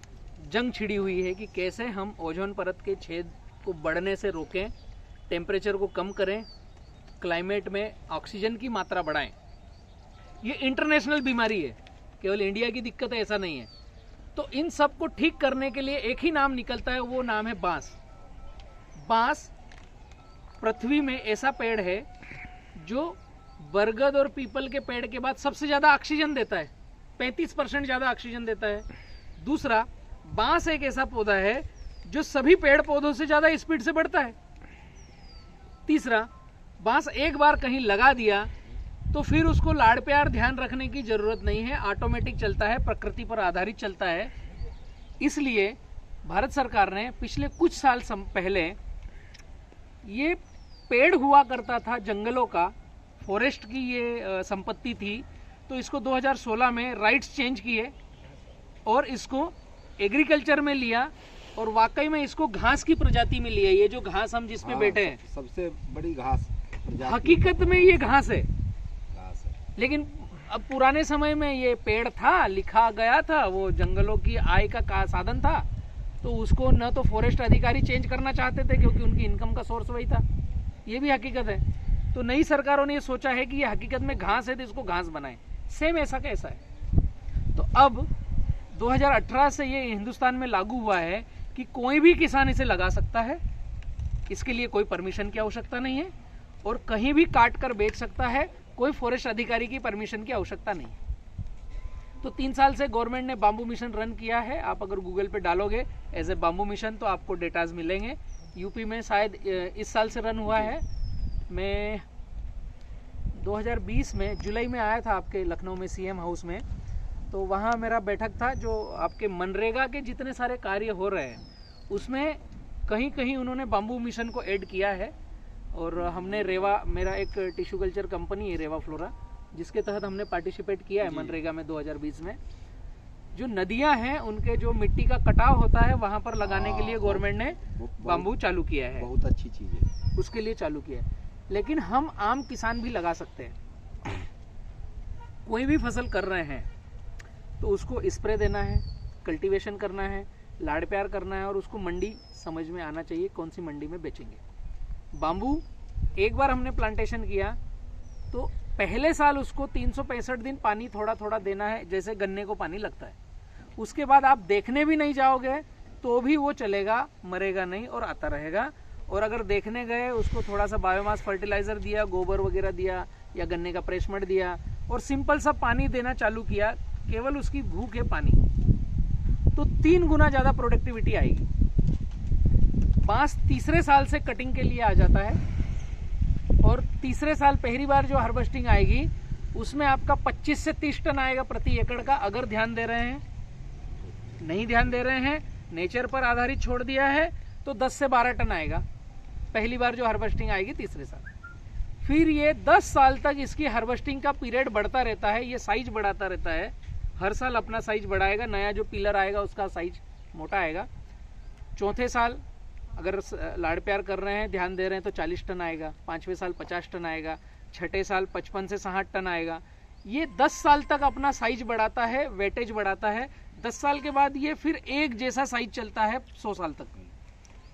जंग छिड़ी हुई है कि कैसे हम ओजोन परत के छेद को बढ़ने से रोकें, टेम्परेचर को कम करें, क्लाइमेट में ऑक्सीजन की मात्रा बढ़ाएं। ये इंटरनेशनल बीमारी है, केवल इंडिया की दिक्कत है ऐसा नहीं है। तो इन सब को ठीक करने के लिए एक ही नाम निकलता है, वो नाम है बांस। बांस पृथ्वी में ऐसा पेड़ है जो बरगद और पीपल के पेड़ के बाद सबसे ज्यादा ऑक्सीजन देता है, 35% ज्यादा ऑक्सीजन देता है। दूसरा, बांस एक ऐसा पौधा है जो सभी पेड़ पौधों से ज्यादा स्पीड से बढ़ता है। तीसरा, बांस एक बार कहीं लगा दिया तो फिर उसको लाड़ प्यार ध्यान रखने की जरूरत नहीं है, ऑटोमेटिक चलता है, प्रकृति पर आधारित चलता है। इसलिए भारत सरकार ने पिछले कुछ साल पहले, ये पेड़ हुआ करता था जंगलों का, फॉरेस्ट की ये संपत्ति थी, तो इसको 2016 में राइट्स चेंज किए और इसको एग्रीकल्चर में लिया और वाकई में इसको घास की प्रजाति में लिया। ये जो घास हम जिसमें बैठे हैं, सबसे बड़ी घास हकीकत में ये घास है। लेकिन अब पुराने समय में ये पेड़ था, लिखा गया था, वो जंगलों की आय का साधन था, तो उसको न तो फॉरेस्ट अधिकारी चेंज करना चाहते थे क्योंकि उनकी इनकम का सोर्स वही था। ये भी हकीकत है। तो नई सरकारों ने ये सोचा है कि ये हकीकत में घास है तो इसको घास बनाएं। सेम ऐसा कैसा है। तो अब 2018 से ये हिंदुस्तान में लागू हुआ है कि कोई भी किसान इसे लगा सकता है, इसके लिए कोई परमिशन की आवश्यकता नहीं है और कहीं भी काट कर बेच सकता है, कोई फॉरेस्ट अधिकारी की परमिशन की आवश्यकता नहीं। तो 3 साल से गवर्नमेंट ने बाम्बू मिशन रन किया है। आप अगर गूगल पे डालोगे एज ए बाम्बू मिशन तो आपको डेटाज मिलेंगे। यूपी में शायद इस साल से रन हुआ है। मैं 2020 में जुलाई में आया था आपके लखनऊ में सीएम हाउस में, तो वहाँ मेरा बैठक था। जो आपके मनरेगा के जितने सारे कार्य हो रहे हैं उसमें कहीं कहीं उन्होंने बाम्बू मिशन को ऐड किया है। और हमने रेवा, मेरा एक टिश्यू कल्चर कंपनी है रेवा फ्लोरा, जिसके तहत हमने पार्टिसिपेट किया है मनरेगा में 2020 में। जो नदियां हैं उनके जो मिट्टी का कटाव होता है वहां पर लगाने के लिए गवर्नमेंट ने बाम्बू चालू किया है। बहुत अच्छी चीज़ है, उसके लिए चालू किया है। लेकिन हम आम किसान भी लगा सकते हैं। कोई भी फसल कर रहे हैं तो उसको स्प्रे देना है, कल्टीवेशन करना है, लाड़ प्यार करना है और उसको मंडी समझ में आना चाहिए कौन सी मंडी में बेचेंगे। बाम्बू एक बार हमने प्लांटेशन किया तो पहले साल उसको 365 दिन पानी थोड़ा थोड़ा देना है, जैसे गन्ने को पानी लगता है। उसके बाद आप देखने भी नहीं जाओगे तो भी वो चलेगा, मरेगा नहीं और आता रहेगा। और अगर देखने गए उसको थोड़ा सा बायोमास फर्टिलाइजर दिया, गोबर वगैरह दिया या गन्ने का प्रेशमट दिया और सिंपल सा पानी देना चालू किया, केवल उसकी भूख है पानी, तो 3 गुना ज़्यादा प्रोडक्टिविटी आएगी। बांस तीसरे साल से कटिंग के लिए आ जाता है और तीसरे साल पहली बार जो हार्वेस्टिंग आएगी उसमें आपका 25 से 30 टन आएगा प्रति एकड़ का, अगर ध्यान दे रहे हैं। नहीं ध्यान दे रहे हैं, नेचर पर आधारित छोड़ दिया है तो 10 से 12 टन आएगा पहली बार जो हार्वेस्टिंग आएगी तीसरे साल। फिर ये 10 साल तक इसकी हार्वेस्टिंग का पीरियड बढ़ता रहता है, ये साइज बढ़ाता रहता है, हर साल अपना साइज बढ़ाएगा, नया जो पिलर आएगा उसका साइज मोटा आएगा। चौथे साल अगर लाड़ प्यार कर रहे हैं, ध्यान दे रहे हैं तो 40 टन आएगा, 5वें साल 50 टन आएगा, छठे साल 55 से 60 टन आएगा। ये 10 साल तक अपना साइज बढ़ाता है, वेटेज बढ़ाता है। 10 साल के बाद ये फिर एक जैसा साइज चलता है 100 साल तक।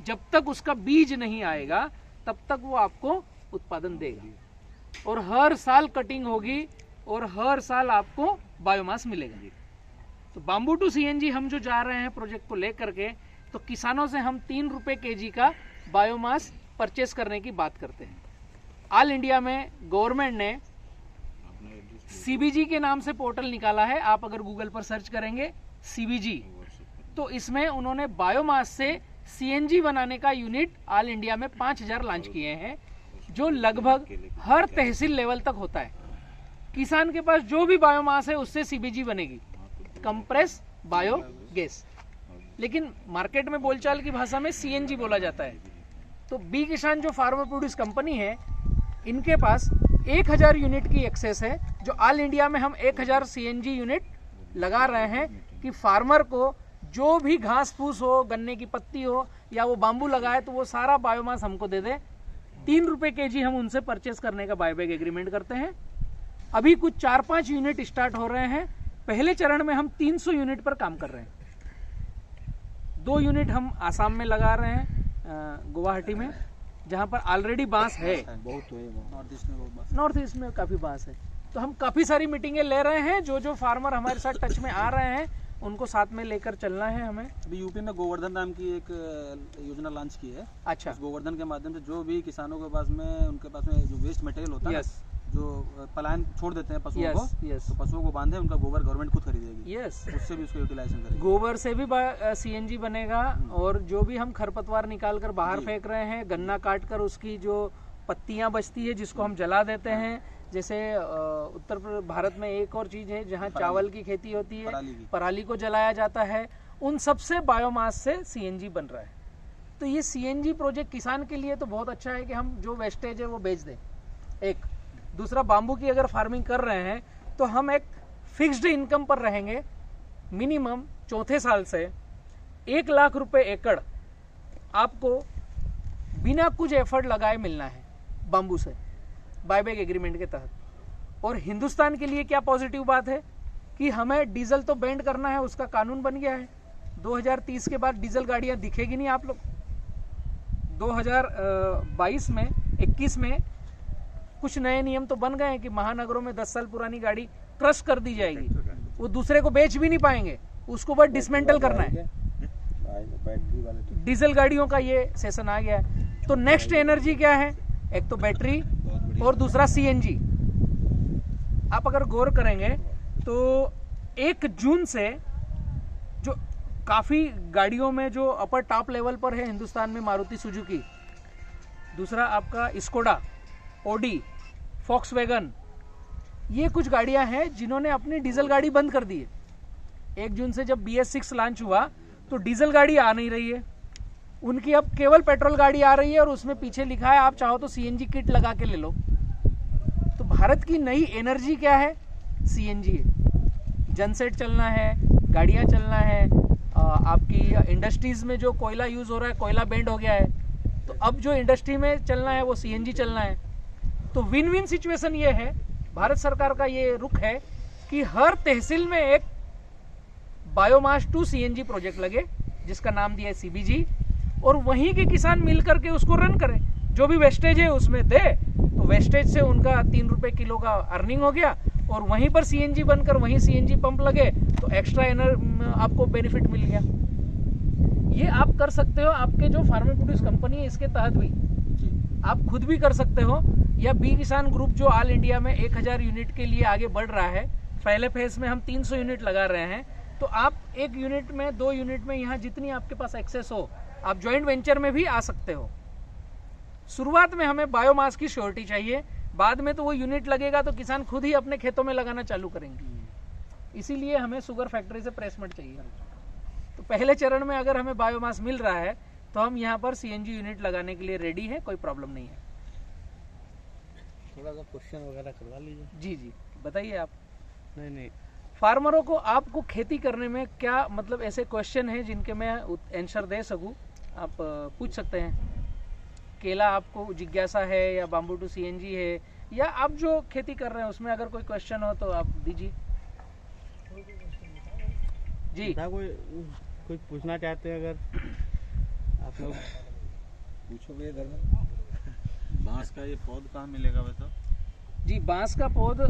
जब तक उसका बीज नहीं आएगा तब तक वो आपको उत्पादन देगा और हर साल कटिंग होगी और हर साल आपको बायोमास मिलेगा। तो बाम्बू टू CNG हम जो जा रहे हैं प्रोजेक्ट को लेकर के, तो किसानों से हम 3 रुपए kg का बायोमास परचेस करने की बात करते हैं। ऑल इंडिया में गवर्नमेंट ने CBG के नाम से पोर्टल निकाला है, आप अगर गूगल पर सर्च करेंगे CBG तो इसमें उन्होंने बायोमास से CNG बनाने का यूनिट ऑल इंडिया में 5000 लॉन्च किए हैं, जो लगभग हर तहसील लेवल तक होता है। किसान के पास जो भी बायोमास है उससे CBG बनेगी, कंप्रेस बायोगैस। लेकिन मार्केट में बोलचाल की भाषा में CNG बोला जाता है। तो बी किसान जो फार्मर प्रोड्यूस कंपनी है, इनके पास 1000 यूनिट की एक्सेस है, जो ऑल इंडिया में हम 1000 CNG यूनिट लगा रहे हैं कि फार्मर को जो भी घास फूस हो, गन्ने की पत्ती हो या वो बाम्बू लगाए तो वो सारा बायोमास हमको दे दे। 3 रुपए kg हम उनसे परचेस करने का बायबैक एग्रीमेंट करते हैं। अभी कुछ 4-5 यूनिट स्टार्ट हो रहे हैं। पहले चरण में हम 300 यूनिट पर काम कर रहे हैं। 2 यूनिट हम आसाम में लगा रहे हैं, गुवाहाटी में, जहां पर ऑलरेडी बांस है। नॉर्थ ईस्ट में काफी बांस है। तो हम काफी सारी मीटिंगें ले रहे हैं। जो फार्मर हमारे साथ टच में आ रहे हैं उनको साथ में लेकर चलना है हमें। अभी यूपी में गोवर्धन नाम की एक योजना लॉन्च की है। अच्छा। गोवर्धन के माध्यम से जो भी किसानों के पास में, उनके पास में जो वेस्ट मटेरियल होता है, जो पलायन छोड़ देते हैं पशुओं को, तो पशुओं को बांधे, उनका गोबर गवर्नमेंट खुद खरीदेगी। उससे भी उसको यूटिलाइजेशन करेगी। गोबर से भी CNG बनेगा। और जो भी हम खरपतवार निकाल कर बाहर फेंक रहे हैं, गन्ना काट कर उसकी जो पत्तियां बचती है जिसको हम जला देते हैं, जैसे उत्तर भारत में एक और चीज है जहाँ चावल की खेती होती है, पराली को जलाया जाता है, उन सब से बायोमास से CNG बन रहा है। तो ये CNG प्रोजेक्ट किसान के लिए तो बहुत अच्छा है कि हम जो वेस्टेज है वो बेच दें। एक दूसरा, बाम्बू की अगर फार्मिंग कर रहे हैं तो हम एक फिक्स्ड इनकम पर रहेंगे। मिनिमम चौथे साल से 1 लाख रुपए एकड़ आपको बिना कुछ एफर्ट लगाए मिलना है बाम्बू से, बायबैक एग्रीमेंट के तहत। और हिंदुस्तान के लिए क्या पॉजिटिव बात है कि हमें डीजल तो बैंड करना है, उसका कानून बन गया है। 2030 के बाद डीजल गाड़ियां दिखेगी नहीं आप लोग। 2022 में 21 में कुछ नए नियम तो बन गए हैं कि महानगरों में 10 साल पुरानी गाड़ी क्रश कर दी जाएगी, वो दूसरे को बेच भी नहीं पाएंगे, उसको बस डिसमेंटल करना है। डीजल गाड़ियों का ये सेशन आ गया है। तो नेक्स्ट एनर्जी क्या है? एक तो बैटरी और दूसरा CNG। आप अगर गौर करेंगे तो 1 जून से जो काफी गाड़ियों में जो अपर टॉप लेवल पर है हिंदुस्तान में, मारुति सुजुकी, दूसरा आपका स्कोडा, ऑडी, फॉक्सवैगन, ये कुछ गाड़ियां हैं जिन्होंने अपनी डीजल गाड़ी बंद कर दी है। 1 जून से जब BS6 लॉन्च हुआ तो डीजल गाड़ी आ नहीं रही है, उनकी अब केवल पेट्रोल गाड़ी आ रही है और उसमें पीछे लिखा है आप चाहो तो CNG किट लगा के ले लो। तो भारत की नई एनर्जी क्या है? CNG है। जनसेट चलना है, गाड़ियाँ चलना है, आपकी इंडस्ट्रीज़ में जो कोयला यूज़ हो रहा है, कोयला बैंड हो गया है, तो अब जो इंडस्ट्री में चलना है वो CNG चलना है। तो विन विन सिचुएशन ये है, भारत सरकार का ये रुख है कि हर तहसील में एक बायोमास टू CNG प्रोजेक्ट लगे, जिसका नाम दिया है CBG, और वहीं के किसान मिल करके उसको रन करें। जो भी वेस्टेज है उसमें दे, तो वेस्टेज से उनका 3 रुपये किलो का अर्निंग हो गया, और वहीं पर CNG बनकर वहीं CNG पंप लगे तो एक्स्ट्रा आपको बेनिफिट मिल गया। ये आप कर सकते हो, आपके जो फार्मर प्रोड्यूस कंपनी है इसके तहत भी आप खुद भी कर सकते हो, या बी किसान ग्रुप जो ऑल इंडिया में 1000 यूनिट के लिए आगे बढ़ रहा है, पहले फेज में हम 300 यूनिट लगा रहे हैं, तो आप 1 यूनिट में 2 यूनिट में यहाँ जितनी आपके पास एक्सेस हो, आप जॉइंट वेंचर में भी आ सकते हो। शुरुआत में हमें बायोमास की श्योरिटी चाहिए, बाद में तो वो यूनिट लगेगा तो किसान खुद ही अपने खेतों में लगाना चालू करेंगे। इसीलिए हमें शुगर फैक्ट्री से प्लेसमेंट चाहिए। तो पहले चरण में अगर हमें बायोमास मिल रहा है तो हम यहाँ पर CNG यूनिट लगाने के लिए रेडी है, कोई प्रॉब्लम नहीं है। थोड़ा सा क्वेश्चन वगैरह करवा लीजिए। जी बताइए आप। नहीं फार्मरों को आपको खेती करने में क्या मतलब ऐसे क्वेश्चन हैं जिनके मैं आंसर दे सकूं, आप पूछ सकते हैं। केला आपको जिज्ञासा है या बाम्बू टू CNG है, या आप जो खेती कर रहे हैं उसमें अगर कोई क्वेश्चन हो तो आप दीजिए। जी कोई पूछना चाहते हैं अगर आप लोग पूछो भैया। घर में बांस का ये पौध कहाँ मिलेगा वैसा? जी, बांस का पौध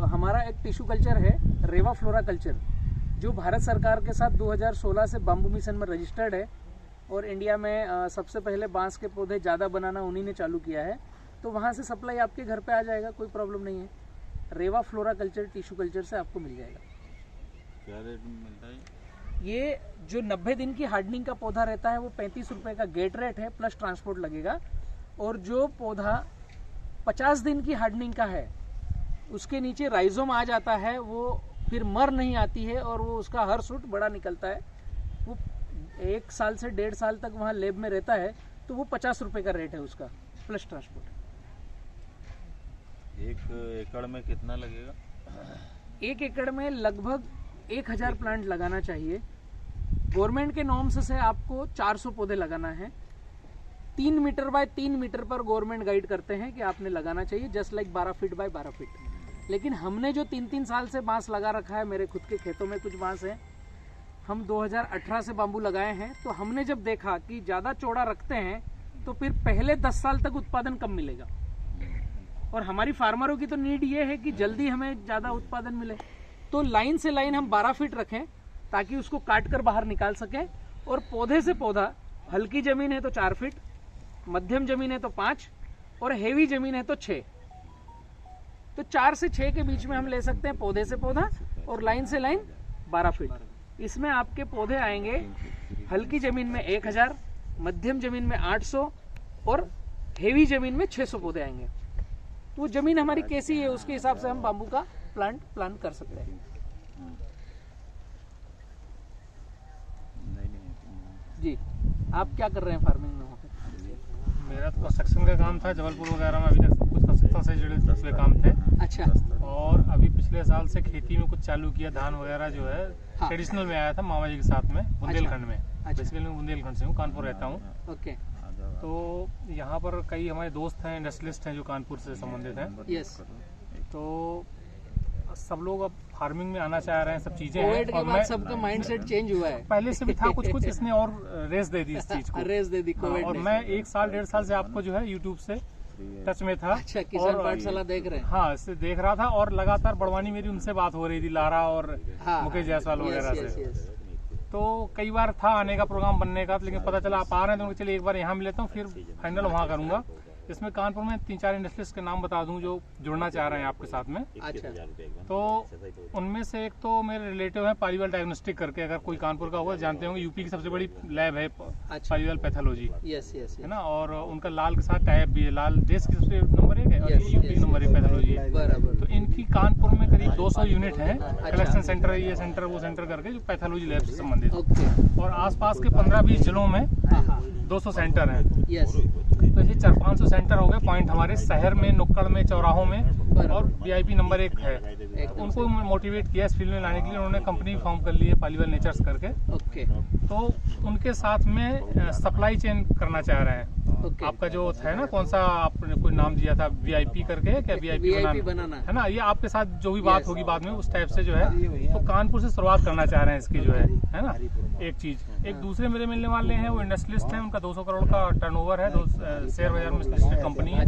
हमारा एक टिश्यू कल्चर है, रेवा फ्लोरा कल्चर, जो भारत सरकार के साथ 2016 से बाम्बू मिशन में रजिस्टर्ड है, और इंडिया में सबसे पहले बांस के पौधे ज़्यादा बनाना उन्हीं ने चालू किया है। तो वहाँ से सप्लाई आपके घर पे आ जाएगा, कोई प्रॉब्लम नहीं है। रेवा फ्लोरा कल्चर टिश्यू कल्चर से आपको मिल जाएगा। क्या रेट में मिलता है ये? जो 90 दिन की हार्डनिंग का पौधा रहता है वो 35 रुपये का गेट रेट है, प्लस ट्रांसपोर्ट लगेगा। और जो पौधा 50 दिन की हार्डनिंग का है, उसके नीचे राइजोम आ जाता है, वो फिर मर नहीं आती है और वो उसका हर सूट बड़ा निकलता है, वो 1 साल से 1.5 साल तक वहाँ लेब में रहता है, तो वो 50 रुपये का रेट है उसका, प्लस ट्रांसपोर्ट। 1 एकड़ में कितना लगेगा? 1 एकड़ में लगभग 1000 प्लांट लगाना चाहिए। गवर्नमेंट के नॉर्म्स से आपको 400 पौधे लगाना है। 3 मीटर बाय 3 मीटर पर गवर्नमेंट गाइड करते हैं कि आपने लगाना चाहिए, just like 12 feet by 12 feet. लेकिन हमने जो 3-3 साल से बांस लगा रखा है, मेरे खुद के खेतों में कुछ बांस है, हम 2018 से बाम्बू लगाए हैं, तो हमने जब देखा कि ज़्यादा चौड़ा रखते हैं तो फिर पहले 10 साल तक उत्पादन कम मिलेगा। और हमारी फार्मरों की तो नीड ये है कि जल्दी हमें ज़्यादा उत्पादन मिले, तो लाइन से लाइन हम 12 फीट रखें ताकि उसको काट कर बाहर निकाल सकें। और पौधे से पौधा, हल्की ज़मीन है तो 4 फीट, मध्यम ज़मीन है तो 5, और हेवी ज़मीन है तो 6। तो 4 से 6 के बीच में हम ले सकते हैं पौधे से पौधा, और लाइन से लाइन 12 फीट। इसमें आपके पौधे आएंगे हल्की ज़मीन में 1000, मध्यम ज़मीन में 800, और हेवी ज़मीन में 600 पौधे आएंगे। तो वो ज़मीन हमारी कैसी है उसके हिसाब से हम बाम्बू का प्लान कर सकते हैं। जी, आप क्या कर रहे हैं फार्मिंग में? मेरा तो कंस्ट्रक्शन का काम था जबलपुर वगैरह में, अभी तक कुछ कंस्ट्रक्शन से जुड़े काम थे। अच्छा। और अभी पिछले साल से खेती में कुछ चालू किया, धान वगैरह जो है ट्रेडिशनल में आया था मामा जी के साथ में, बुंदेलखंड में। बेसिकली मैं बुंदेलखंड से हूँ, कानपुर रहता हूँ। ओके। तो यहाँ पर कई हमारे दोस्त हैं, इंडस्ट्रियलिस्ट हैं जो कानपुर से संबंधित हैं। यस। तो सब लोग अब फार्मिंग में आना चाह रहे हैं, सब चीजें कोविड के बाद सबका माइंडसेट चेंज हुआ है। पहले से भी था कुछ इसने और रेस दे दी इस चीज को, रेस दे दी कोविड। और मैं 1 साल 1.5 साल से आपको जो है यूट्यूब से टच में था। अच्छा, किसान पाठशाला देख रहे हैं? हाँ, इससे देख रहा था, और लगातार बड़वानी मेरी उनसे बात हो रही थी, लारा और मुकेश जायसवाल वगैरह से। तो कई बार था आने का प्रोग्राम बनने का, लेकिन पता चला आप आ रहे हैं तो चलिए एक बार यहाँ मिल लेता हूँ, फिर फाइनल वहाँ करूँगा। इसमें कानपुर में 3-4 इंडस्ट्रियलिस्ट के नाम बता दूं जो जुड़ना चाह रहे हैं आपके साथ में। अच्छा। तो उनमें से एक तो मेरे रिलेटिव है पालीवाल डायग्नोस्टिक करके, अगर कोई कानपुर का होगा जानते होंगे, यूपी की सबसे बड़ी लैब है पालीवाल पैथोलॉजी, है ना। और उनका लाल के साथ टाइप भी है, लाल देश की सबसे नंबर 1 है और यूपी नंबर 1 पैथोलॉजी है। तो इनकी कानपुर में करीब 200 200 यूनिट हैं कलेक्शन सेंटर, ये सेंटर वो सेंटर करके जो पैथोलॉजी लैब से संबंधित, और आसपास के 15-20 जिलों में 200 सेंटर हैं। तो ये 400-500 सेंटर हो गए पॉइंट हमारे शहर में, नुक्कड़ में, चौराहों में, और VIP नंबर 1 है। उनको मोटिवेट किया इस फील्ड में लाने के लिए, उन्होंने कंपनी फॉर्म कर ली है पालीवाल नेचर्स करके। तो उनके साथ में सप्लाई चेन करना चाह रहे हैं। आपका जो है ना, कौन सा आपने कोई नाम दिया था, VIP करके, क्या VIP बनाना है ना, ये आपके साथ जो भी बात होगी बाद में उस टाइप से जो है, तो कानपुर से शुरुआत करना चाह रहे हैं इसकी जो है ना, एक चीज। एक दूसरे मेरे मिलने वाले हैं, वो इंडस्ट्रियलिस्ट हैं, उनका 200 करोड़ का टर्नओवर है, शेयर बाजार में लिस्टेड कंपनी है,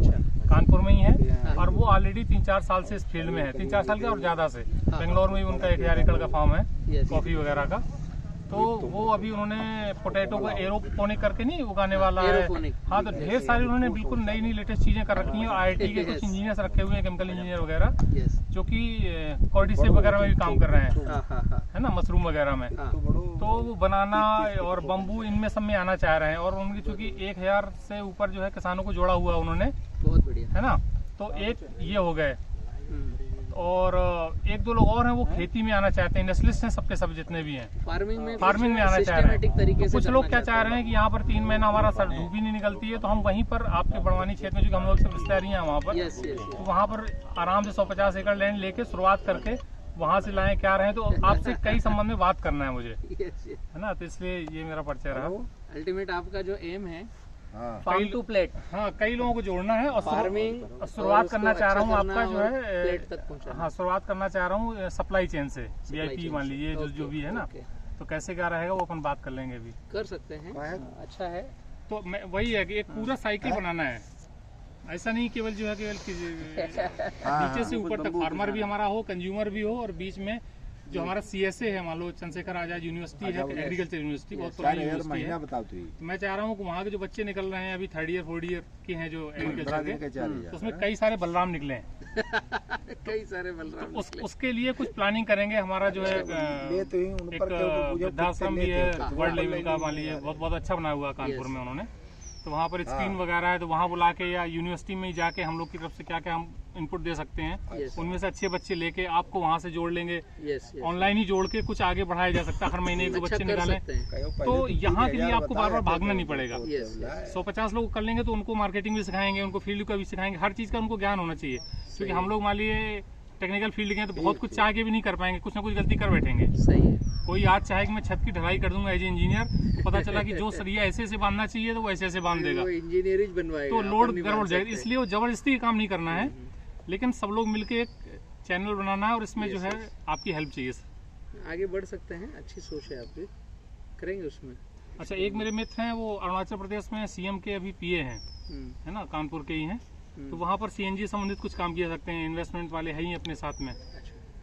कानपुर में ही है, और वो ऑलरेडी 3-4 साल से इस फील्ड में है, 3-4 साल के और ज्यादा से। बेंगलोर में भी उनका 1000 एकड़ का फार्म है कॉफी वगैरह का। तो वो अभी उन्होंने पोटैटो को एरोपोनिक करके नहीं उगाने वाला है। हाँ, तो ढेर सारी उन्होंने बिल्कुल नई नई लेटेस्ट चीजें कर रखी हैं। IIT के कुछ इंजीनियर्स रखे हुए हैं, केमिकल इंजीनियर वगैरह, जो कि कॉर्डिसेप वगैरह में भी काम कर रहे हैं, है ना, मशरूम वगैरह में। तो वो बनाना और बम्बू, इनमें सब में आना चाह रहे हैं, और उनकी चूंकि 1000 से ऊपर जो है किसानों को जोड़ा हुआ उन्होंने, बहुत बढ़िया, है ना। तो एक ये हो गए, और 1-2 लोग और हैं वो खेती में आना चाहते हैं, इंडस्ट्रियलिस्ट हैं सबके सब जितने भी हैं, फार्मिंग में आना चाह रहे हैं। कुछ लोग क्या चाह रहे हैं कि यहाँ पर 3 महीना हमारा सर धूप ही नहीं निकलती है, तो हम वहीं पर आपके बड़वानी क्षेत्र में, जो हम लोग से रिश्तेदारी हैं वहाँ पर, तो वहाँ पर आराम से 150 एकड़ लैंड लेके शुरुआत करके वहाँ से लाएं, क्या रहे। तो आपसे कई संबंध में बात करना है मुझे, है ना, तो इसलिए ये मेरा परिचय रहा। अल्टीमेट आपका जो एम है फार्म टू प्लेट, हाँ, कई लोगों को जोड़ना है, और फार्मिंग शुरुआत करना चाह रहा हूँ आपका जो है, हाँ, शुरुआत करना चाह रहा हूँ सप्लाई चेन से, VIP मान लीजिए, जो भी है ना, तो कैसे क्या रहेगा वो अपन बात कर लेंगे, अभी कर सकते हैं। अच्छा है, तो मैं वही है कि एक पूरा साइकिल बनाना है, ऐसा नहीं केवल जो है नीचे से ऊपर तक फार्मर भी हमारा हो, कंज्यूमर भी हो, और बीच में जो हमारा CSA है, मान लो चंद्रशेखर आजाद यूनिवर्सिटी है, एग्रीकल्चर यूनिवर्सिटी, बहुत पुरानी यूनिवर्सिटी है। मैं चाह रहा हूँ कि वहाँ के जो बच्चे निकल रहे हैं अभी 3rd ईयर 4th ईयर के हैं जो एग्रीकल्चर के, तो उसमें कई सारे बलराम निकले हैं कई सारे बलराम। तो उसके लिए कुछ प्लानिंग करेंगे। हमारा जो है एक वृद्धाश्रम भी है वर्ल्ड लेवल का, मान लीजिए, बहुत अच्छा बनाया हुआ कानपुर में उन्होंने, तो वहाँ पर स्क्रीन वगैरह है, तो वहाँ बुला के या यूनिवर्सिटी में जाके हम लोग की तरफ से क्या क्या हम इनपुट दे सकते हैं, उनमें से अच्छे बच्चे लेके आपको वहाँ से जोड़ लेंगे। ऑनलाइन ही जोड़ के कुछ आगे बढ़ाया जा सकता है, हर महीने 1-2 बच्चे निकालें, तो यहाँ के लिए आपको बार बार भागना नहीं पड़ेगा। 150 लोग कर लेंगे तो उनको मार्केटिंग भी सिखाएंगे, उनको फील्ड का भी सिखाएंगे, हर चीज़ का उनको ज्ञान होना चाहिए, क्योंकि हम लोग मान लीजिए टेक्निकल फील्ड के हैं तो बहुत कुछ चाह के भी नहीं कर पाएंगे, कुछ ना कुछ गलती कर बैठेंगे। सही है। कोई आज चाहे कि मैं छत की ढलाई कर दूंगा एज ए इंजीनियर, तो पता चला कि जो सरिया ऐसे बांधना चाहिए तो वो ऐसे बांध देगा, इंजीनियर बनवाएगा, तो लोड गड़बड़ जाएगा। इसलिए वो जबरदस्ती काम नहीं करना है, लेकिन सब लोग मिलके एक चैनल बनाना है, और इसमें जो है आपकी हेल्प चाहिए। आगे बढ़ सकते हैं, अच्छी सोच है आपकी, करेंगे उसमें। अच्छा, एक मेरे मित्र हैं, वो अरुणाचल प्रदेश में CM के अभी PA हैं, है ना, कानपुर के ही हैं, तो वहाँ पर CNG संबंधित कुछ काम किया सकते हैं, इन्वेस्टमेंट वाले हैं ही अपने साथ में,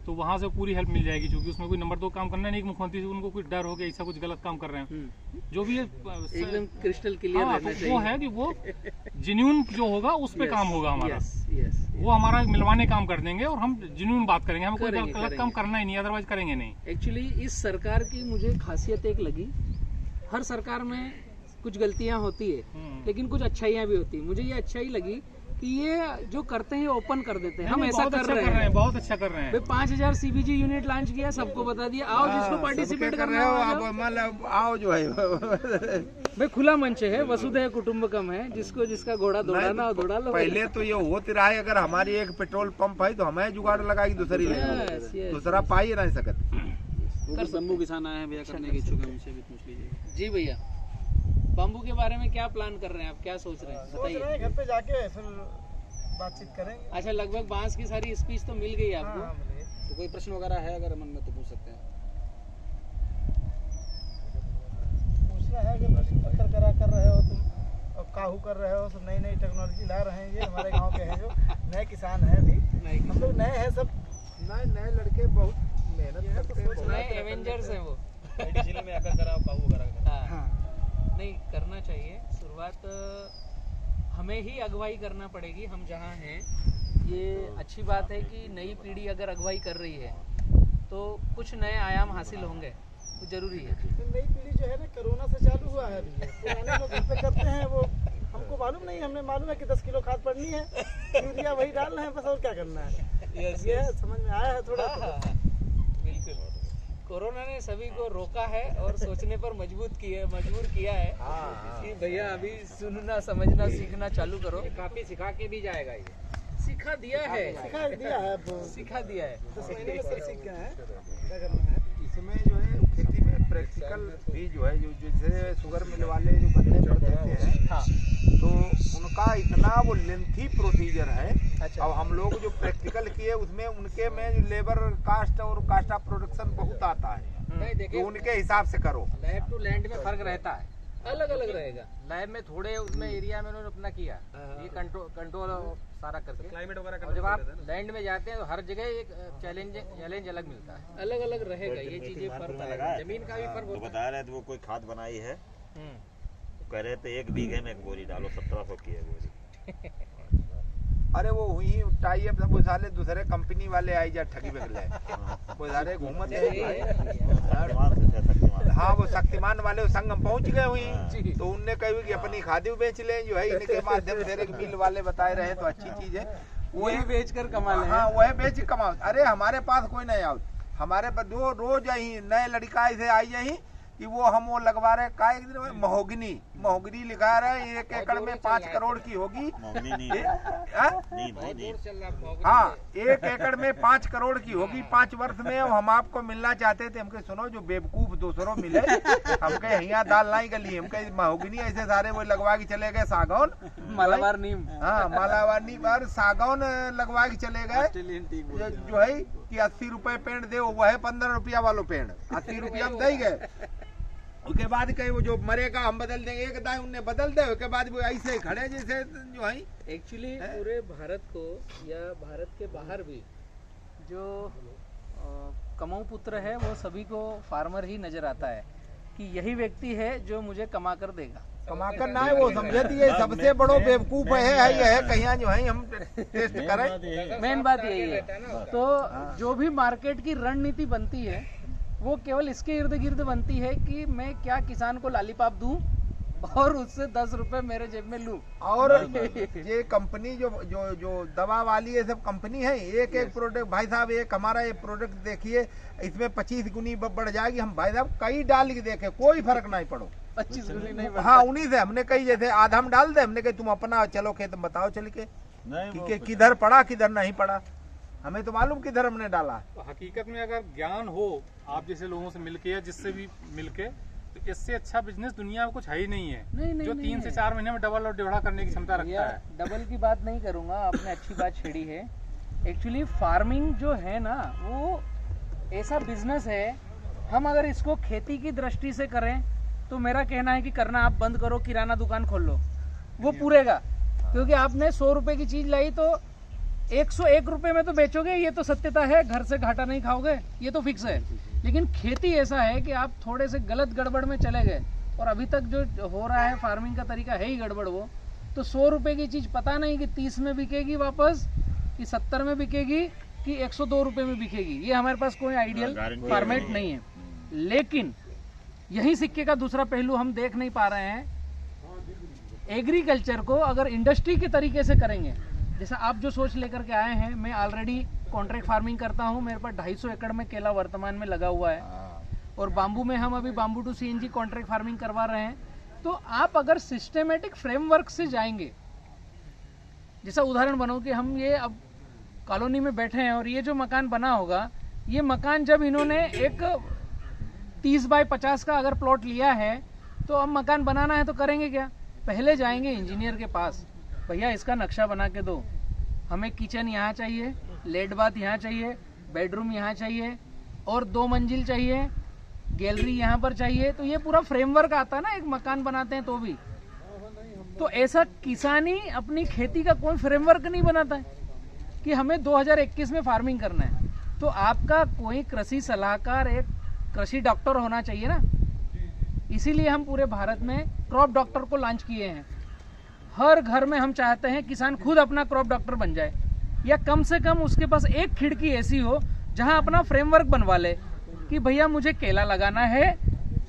तो वहाँ से पूरी हेल्प मिल जाएगी, क्योंकि उसमें कोई नंबर 2 काम करना नहीं, मुख्यमंत्री से उनको कुछ डर हो गया ऐसा कुछ गलत काम कर रहे हैं, जो भी है एकदम क्रिस्टल क्लियर रहना चाहिए। वो है कि वो जेन्युइन जो होगा उस पे काम होगा हमारा, वो हमारा मिलवाने काम कर देंगे, और हम जेन्युइन बात करेंगे, हमें कोई गलत काम करना ही नहीं, अदरवाइज करेंगे नहीं। एक्चुअली इस सरकार की मुझे खासियत एक लगी, हर सरकार में कुछ गलतियां होती है, लेकिन कुछ अच्छाइयां भी होती है। मुझे ये अच्छाई लगी कि ये जो करते हैं ओपन कर देते हैं, हम ऐसा कर रहे हैं, बहुत अच्छा कर रहे हैं। 5000 CBG यूनिट लॉन्च किया, सबको बता दिया, आओ जिसको पार्टिसिपेट करना हो मतलब आओ जो है भाई, खुला मंच है, वसुधैव कुटुंबकम है, जिसको जिसका घोड़ा दौड़ाना हो दौड़ा लो। पहले तो ये होते रहा है, अगर हमारी एक पेट्रोल पंप है तो हमें जुगाड़ लगाएगी, दूसरी दूसरा पा ही नहीं सकते। बम्बू किसान आए हैं भैया, करने के इच्छुक हैं, उनसे भी पूछ लीजिए। जी भैया, बम्बू के बारे में क्या प्लान कर रहे हैं आप, क्या सोच रहे हैं, बताइए। घर पे जाके फिर बातचीत करेंगे। अच्छा, लगभग बांस की सारी स्पीच तो मिल गई आपको। तो कोई प्रश्न वगैरह है अगर मन में तो पूछ सकते हैं। पूछना है कि पत्रकारिता कर रहे हो तुम, और काहू कर रहे हो, सब नई नई टेक्नोलॉजी ला रहे हैं, ये हमारे गांव के हैं जो नए किसान हैं, अभी हम लोग नए हैं, सब नए लड़के बहुत मेहनत करते हैं, नए एवेंजर्स हैं वो। में आकर कराओ काहू वगैरह। हाँ, नहीं करना चाहिए, शुरुआत हमें ही अगुवाई करना पड़ेगी, हम जहाँ हैं। ये अच्छी बात है कि नई पीढ़ी अगर अगुवाई कर रही है तो कुछ नए आयाम हासिल होंगे, तो जरूरी है। नई पीढ़ी जो है ना, कोरोना से चालू हुआ है, पुराने लोग घर पे करते हैं, वो हमको मालूम नहीं, हमें मालूम है कि 10 किलो खाद पड़नी है, यूरिया वही डालना है बस, और क्या करना है। ये समझ में आया है थोड़ा। बिल्कुल, कोरोना ने सभी को रोका है और सोचने पर मजबूर किया है कि भैया अभी सुनना समझना सीखना चालू करो। काफी सिखा के भी जाएगा ये। सिखा दिया है। 10 महीने में सब सीख गए हैं क्या करना है। इसमें जो है खेती में प्रैक्टिकल भी जो है, जो जैसे शुगर मिल वाले जो गन्ने पर देते हैं, हाँ, तो उनका इतना वो लेंथी प्रोसीजर है। अच्छा। अब हम लोग जो प्रैक्टिकल किए उसमें उनके में जो लेबर कास्ट और कास्ट ऑफ प्रोडक्शन बहुत आता है, नहीं देखिए, तो उनके हिसाब से करो। लैब टू लैंड में फर्क रहता है, अलग अलग रहेगा। लैब में थोड़े उसमें एरिया में उन्होंने अपना किया, ये कंट्रोल सारा करके क्लाइमेट वगैरह और जब आप लैंड में जाते हैं तो हर जगह एक चैलेंज अलग मिलता है, अलग अलग रहेगा, ये चीजें फर्क आएगा। जमीन का भी फर्क तो होता बता रहे थे वो कोई खाद बनाई है, कह रहे थे 1 बीघे में 1 बोरी डालो, 1700 की है बोरी। अरे वो हुई टाई अब वो साले दूसरे कंपनी वाले आई जा ठगी बगले वो सारे घूमते हैं। हाँ, वो शक्तिमान वाले संग हम पहुंच गए हुई, तो उनने कही कि अपनी खादी बेच ले, जो है इनके माध्यम से मिल वाले बताए रहे, तो अच्छी चीज है, वही बेच कर कमा ले। हाँ, वही बेच कमाओ। अरे हमारे पास कोई नहीं आओ, हमारे पास दो रोज आई नए लड़का ऐसे आई जाही कि वो हम वो लगवा रहे का महोगनी लिखा रहे, 1 एकड़ में 5 करोड़ की होगी। हाँ, 1 एकड़ में 5 करोड़ की होगी 5 वर्ष में। हम आपको मिलना चाहते थे, हमके सुनो जो बेवकूफ दूसरों मिले, हमके यहाँ दाल नहीं गली, हमके महोगनी ऐसे सारे वो लगवा के चले गए। सागौन मालाबार नीम, हाँ मालाबार नीम और सागौन लगवा के चले गए, जो है कि 80 रुपए पेड़ दे, वो है 15 रुपया वालों पेड़ 80 रुपया में दे गए। उसके बाद कहीं वो जो मरेगा हम बदल देंगे, एक दाएं उनने बदल दे, उसके बाद वो ऐसे खड़े जैसे जो है। एक्चुअली पूरे भारत को या भारत के बाहर भी जो कमाऊ पुत्र है वो सभी को फार्मर ही नजर आता है कि यही व्यक्ति है जो मुझे कमा कर देगा। कमाकर ना है वो समझे ये सबसे बड़ो बेवकूफ है कहीं जो है हम टेस्ट करें। मेन बात यही है। तो जो भी मार्केट की रणनीति बनती है वो केवल इसके इर्द गिर्द बनती है कि मैं क्या किसान को लालीपाप दूं और उससे 10 रुपए मेरे जेब में लूं। और ये कंपनी जो दवा वाली ये सब कंपनी है, एक प्रोडक्ट भाई साहब, एक हमारा ये प्रोडक्ट देखिए इसमें 25 गुनी बढ़ जाएगी। हम भाई साहब कई डाल के देखे, कोई फर्क नहीं पड़ो, 25 गुनी नहीं। हाँ, उन्हीं से हमने कही जैसे आधा हम डाल दे, हमने कही तुम अपना चलो खेत बताओ चल के किधर पड़ा किधर नहीं पड़ा, हमें तो मालूम किधर हमने डाला। हकीकत में अगर ज्ञान हो आप जैसे लोगों से मिलके या जिससे भी मिलके, तो इससे अच्छा बिजनेस दुनिया में कुछ है ही नहीं है। नहीं, जो 3 से 4 महीने में डबल और डेढ़ा करने की क्षमता रखता है। डबल की बात नहीं करूंगा, आपने अच्छी बात छेड़ी है। एक्चुअली फार्मिंग जो है ना वो ऐसा बिजनेस है, हम अगर इसको खेती की दृष्टि से करें तो मेरा कहना है कि करना आप बंद करो, किराना दुकान खोल लो, वो पूरेगा। क्योंकि आपने 100 रुपए की चीज लाई तो 101 रुपए में तो बेचोगे, ये तो सत्यता है, घर से घाटा नहीं खाओगे, ये तो फिक्स है। लेकिन खेती ऐसा है कि आप थोड़े से गलत गड़बड़ में चले गए, और अभी तक जो हो रहा है फार्मिंग का तरीका है ही गड़बड़, वो तो 100 रुपए की चीज पता नहीं कि 30 में बिकेगी वापस, कि 70 में बिकेगी, कि 102 रुपए में बिकेगी। ये हमारे पास कोई आइडियल फॉर्मेट नहीं है। लेकिन यही सिक्के का दूसरा पहलू हम देख नहीं पा रहे हैं। एग्रीकल्चर को अगर इंडस्ट्री के तरीके से करेंगे, जैसा आप जो सोच लेकर के आए हैं, मैं ऑलरेडी कॉन्ट्रैक्ट फार्मिंग करता हूं, मेरे पास 250 एकड़ में केला वर्तमान में लगा हुआ है, और बाम्बू में हम अभी bamboo to CNG contract farming करवा रहे हैं। तो आप अगर सिस्टेमेटिक फ्रेमवर्क से जाएंगे, जैसा उदाहरण बनो कि हम ये अब कॉलोनी में बैठे हैं और ये जो मकान बना होगा, ये मकान जब इन्होंने एक 30 बाय 50 का अगर प्लॉट लिया है, तो अब मकान बनाना है तो करेंगे क्या? पहले जाएंगे इंजीनियर के पास, भैया इसका नक्शा बना के दो, हमें किचन यहाँ चाहिए, लेट बाथ यहाँ चाहिए, बेडरूम यहाँ चाहिए, और 2 मंजिल चाहिए, गैलरी यहाँ पर चाहिए। तो ये पूरा फ्रेमवर्क आता है ना, एक मकान बनाते हैं तो भी। तो ऐसा किसानी अपनी खेती का कोई फ्रेमवर्क नहीं बनाता है कि हमें 2021 में फार्मिंग करना है। तो आपका कोई कृषि सलाहकार, एक कृषि डॉक्टर होना चाहिए ना। इसीलिए हम पूरे भारत में क्रॉप डॉक्टर को लॉन्च किए हैं। हर घर में हम चाहते हैं किसान खुद अपना क्रॉप डॉक्टर बन जाए, या कम से कम उसके पास एक खिड़की ऐसी हो जहां अपना फ्रेमवर्क बनवा ले कि भैया मुझे केला लगाना है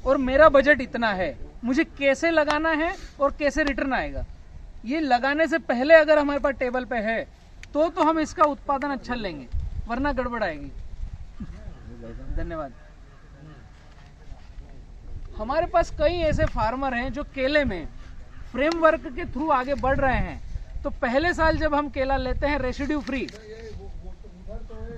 और मेरा बजट इतना है, मुझे कैसे लगाना है और कैसे रिटर्न आएगा। ये लगाने से पहले अगर हमारे पास टेबल पे है तो हम इसका उत्पादन अच्छा लेंगे, वरना गड़बड़ आएगी। धन्यवाद। हमारे पास कई ऐसे फार्मर हैं जो केले में फ्रेमवर्क के थ्रू आगे बढ़ रहे हैं। तो पहले साल जब हम केला लेते हैं रेसिड्यू फ्री,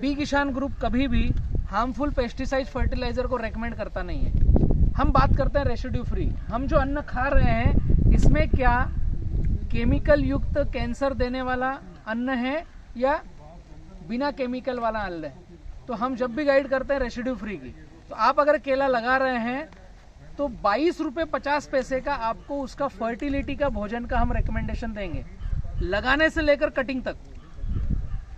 बी किसान ग्रुप कभी भी हार्मफुल पेस्टिसाइड फर्टिलाइजर को रेकमेंड करता नहीं है। हम बात करते हैं रेसिड्यू फ्री। हम जो अन्न खा रहे हैं इसमें क्या केमिकल युक्त कैंसर देने वाला अन्न है या बिना केमिकल वाला अन्न है। तो हम जब भी गाइड करते हैं रेसिड्यू फ्री की, तो आप अगर केला लगा रहे हैं तो 22 रुपये 50 पैसे का आपको उसका फर्टिलिटी का भोजन का हम रिकमेंडेशन देंगे, लगाने से लेकर कटिंग तक।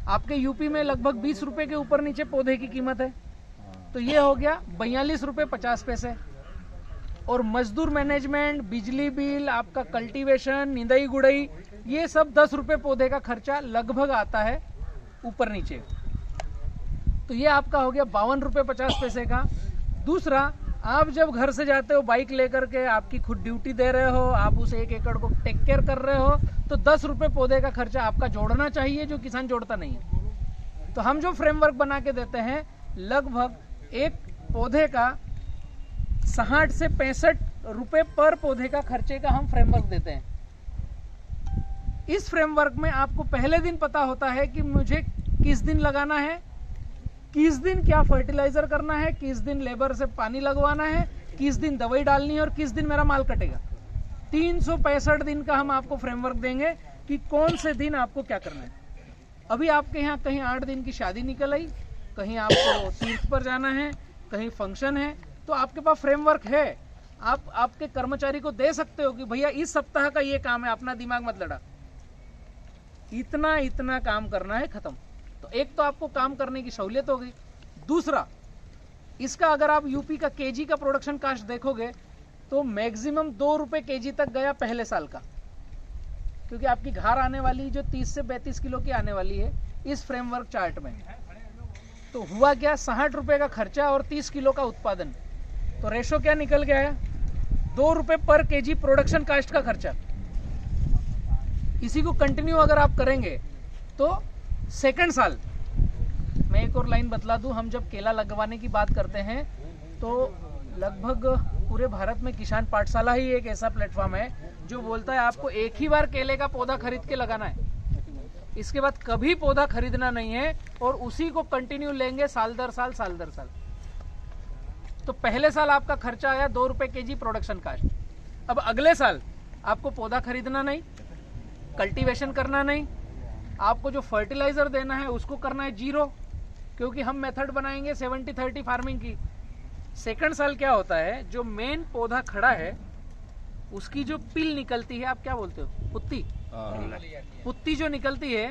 आपके यूपी में लगभग 20 रुपए के ऊपर नीचे पौधे की कीमत है, तो ये हो गया 42 रुपये 50 पैसे। और मजदूर मैनेजमेंट, बिजली बिल, आपका कल्टीवेशन, निदाई गुड़ाई, ये सब 10 रुपये पौधे का खर्चा लगभग आता है ऊपर नीचे। तो ये आपका हो गया 52 रुपये 50 पैसे का। दूसरा, आप जब घर से जाते हो बाइक लेकर के, आपकी खुद ड्यूटी दे रहे हो, आप उस 1 एकड़ को टेक केयर कर रहे हो, तो 10 रुपये पौधे का खर्चा आपका जोड़ना चाहिए, जो किसान जोड़ता नहीं है। तो हम जो फ्रेमवर्क बना के देते हैं, लगभग एक पौधे का 60 से 65 रुपए पर पौधे का खर्चे का हम फ्रेमवर्क देते हैं। इस फ्रेमवर्क में आपको पहले दिन पता होता है कि मुझे किस दिन लगाना है, किस दिन क्या फर्टिलाइजर करना है, किस दिन लेबर से पानी लगवाना है, किस दिन दवाई डालनी है और किस दिन मेरा माल कटेगा। 365 दिन का हम आपको फ्रेमवर्क देंगे कि कौन से दिन आपको क्या करना है। अभी आपके यहाँ कहीं 8 दिन की शादी निकल आई, कहीं आपको तीर्थ पर जाना है, कहीं फंक्शन है, तो आपके पास फ्रेमवर्क है। आप आपके कर्मचारी को दे सकते हो कि भैया इस सप्ताह का ये काम है, अपना दिमाग मत लड़ा, इतना काम करना है, खत्म। तो एक तो आपको काम करने की सहूलियत हो गई। दूसरा, इसका अगर आप यूपी का केजी का प्रोडक्शन कास्ट देखोगे तो मैक्सिमम 2 रुपए केजी तक गया पहले साल का, क्योंकि आपकी घर आने वाली जो 30 से 32 किलो की आने वाली है इस फ्रेमवर्क चार्ट में। तो हुआ क्या, 60 रुपए का खर्चा और 30 किलो का उत्पादन। तो रेशो क्या निकल गया है, 2 रुपए पर केजी प्रोडक्शन कास्ट का खर्चा। इसी को कंटिन्यू अगर आप करेंगे तो सेकंड साल, मैं एक और लाइन बतला दूं, हम जब केला लगवाने की बात करते हैं तो लगभग पूरे भारत में किसान पाठशाला ही एक ऐसा प्लेटफॉर्म है जो बोलता है आपको एक ही बार केले का पौधा खरीद के लगाना है, इसके बाद कभी पौधा खरीदना नहीं है और उसी को कंटिन्यू लेंगे साल दर साल। तो पहले साल आपका खर्चा आया 2 रुपए केजी प्रोडक्शन कास्ट। अब अगले साल आपको पौधा खरीदना नहीं, कल्टीवेशन करना नहीं, आपको जो फर्टिलाइजर देना है उसको करना है 0, क्योंकि हम मेथड बनाएंगे 70-30 फार्मिंग की। सेकंड साल क्या होता है, जो मेन पौधा खड़ा है उसकी जो पिल निकलती है, आप क्या बोलते हो, पुत्ती जो निकलती है,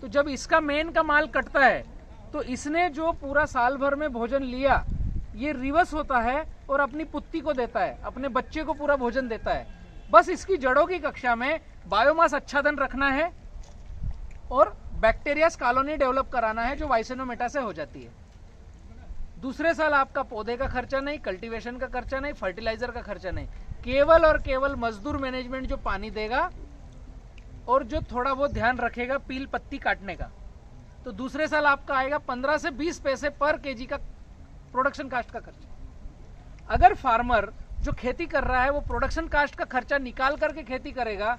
तो जब इसका मेन का माल कटता है तो इसने जो पूरा साल भर में भोजन लिया ये रिवर्स होता है और अपनी पुत्ती को देता है, अपने बच्चे को पूरा भोजन देता है। बस इसकी जड़ों की कक्षा में बायोमास आच्छादन रखना है और बैक्टीरिया कॉलोनी डेवलप कराना है जो वाइसेनोमेटा से हो जाती है। दूसरे साल आपका पौधे का खर्चा नहीं, कल्टीवेशन का खर्चा नहीं, फर्टिलाइजर का खर्चा नहीं, केवल और केवल मजदूर मैनेजमेंट जो पानी देगा और जो थोड़ा बहुत ध्यान रखेगा पील पत्ती काटने का। तो दूसरे साल आपका आएगा 15 से 20 पैसे पर केजी का प्रोडक्शन कास्ट का खर्चा। अगर फार्मर जो खेती कर रहा है वो प्रोडक्शन कास्ट का खर्चा निकाल करके खेती करेगा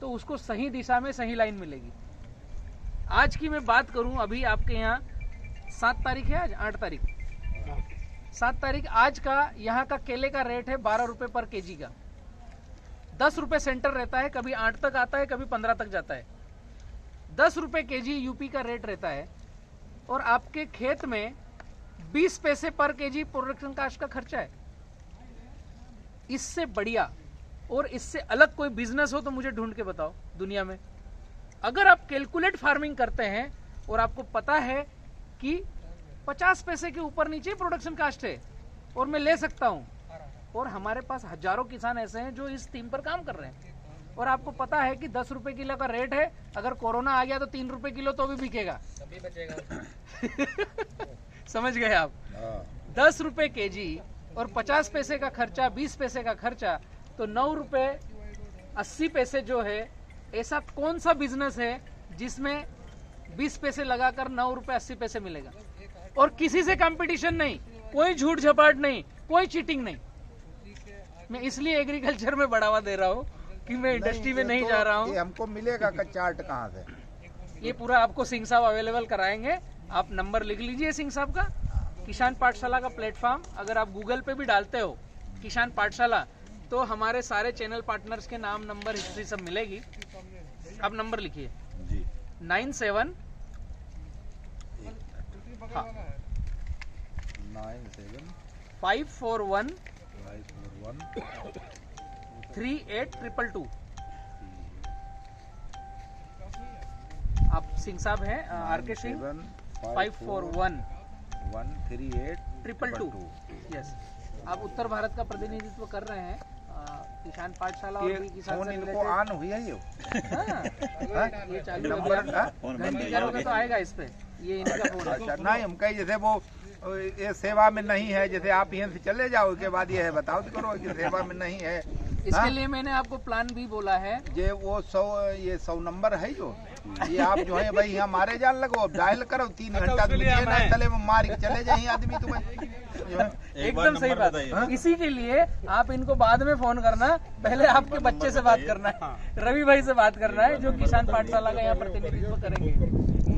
तो उसको सही दिशा में सही लाइन मिलेगी। आज की मैं बात करूं, अभी आपके यहाँ 7 तारीख है, आज 8 तारीख, 7 तारीख आज का यहाँ का केले का रेट है 12 रुपए पर केजी का। 10 रुपए सेंटर रहता है, कभी 8 तक आता है, कभी 15 तक जाता है। 10 रुपए केजी यूपी का रेट रहता है और आपके खेत में 20 पैसे पर केजी प्रोडक्शन कास्ट का खर्चा है। इससे बढ़िया और इससे अलग कोई बिजनेस हो तो मुझे ढूंढ के बताओ दुनिया में। अगर आप कैलकुलेट फार्मिंग करते हैं और आपको पता है कि 50 पैसे के ऊपर नीचे प्रोडक्शन कास्ट है और मैं ले सकता हूं, और हमारे पास हजारों किसान ऐसे हैं जो इस थीम पर काम कर रहे हैं, और आपको पता है कि 10 रुपए किलो का रेट है, अगर कोरोना आ गया तो 3 रुपए किलो तो भी बिकेगा, तभी बचेगा। समझ गए आप। 10 रुपए केजी और 50 पैसे का खर्चा, 20 पैसे का खर्चा, तो 9 रुपए 80 पैसे जो है, ऐसा कौन सा बिजनेस है जिसमें 20 पैसे लगाकर 9 रुपए 80 पैसे मिलेगा। और किसी से कंपटीशन नहीं, कोई झूठ झपाट नहीं, कोई चीटिंग नहीं। मैं इसलिए एग्रीकल्चर में बढ़ावा दे रहा हूँ कि मैं इंडस्ट्री में नहीं जा रहा हूँ। हमको मिलेगा का चार्ट कहाँ से? ये पूरा आपको सिंह साहब अवेलेबल कराएंगे। आप नंबर लिख लीजिए सिंह साहब का। किसान पाठशाला का प्लेटफॉर्म अगर आप गूगल पे भी डालते हो किसान पाठशाला, तो हमारे सारे चैनल पार्टनर्स के नाम, नंबर, हिस्ट्री सब मिलेगी। आप नंबर लिखिए 97 541 3822। आप सिंह साहब हैं, आर के सिंह। 541 13822। यस, आप उत्तर भारत का प्रतिनिधित्व कर रहे हैं। किसान पाठशाला और भी किसान से इनको ऑन हुई है ये चालू घंटी करोगे तो आएगा इस पे। ये इनका फोन है। नहीं, हम कहीं जैसे वो ये सेवा में नहीं है, जैसे आप यहाँ से चले जाओ के बाद ये है बताओ तो करो कि सेवा में नहीं है। इसके लिए मैंने आपको प्लान भी बोला है। ये वो 100 नंबर है जो ये आप जो है भाई यहाँ मारे जान लगो, डायल करो 3 घंटा तले में मार के चले जाए आदमी। तो एकदम सही बात है। इसी के लिए आप इनको बाद में फोन करना, पहले आपके बच्चे से बात करना है, रवि भाई से बात करना है, जो किसान पाठशाला का यहाँ प्रतिनिधित्व करेंगे।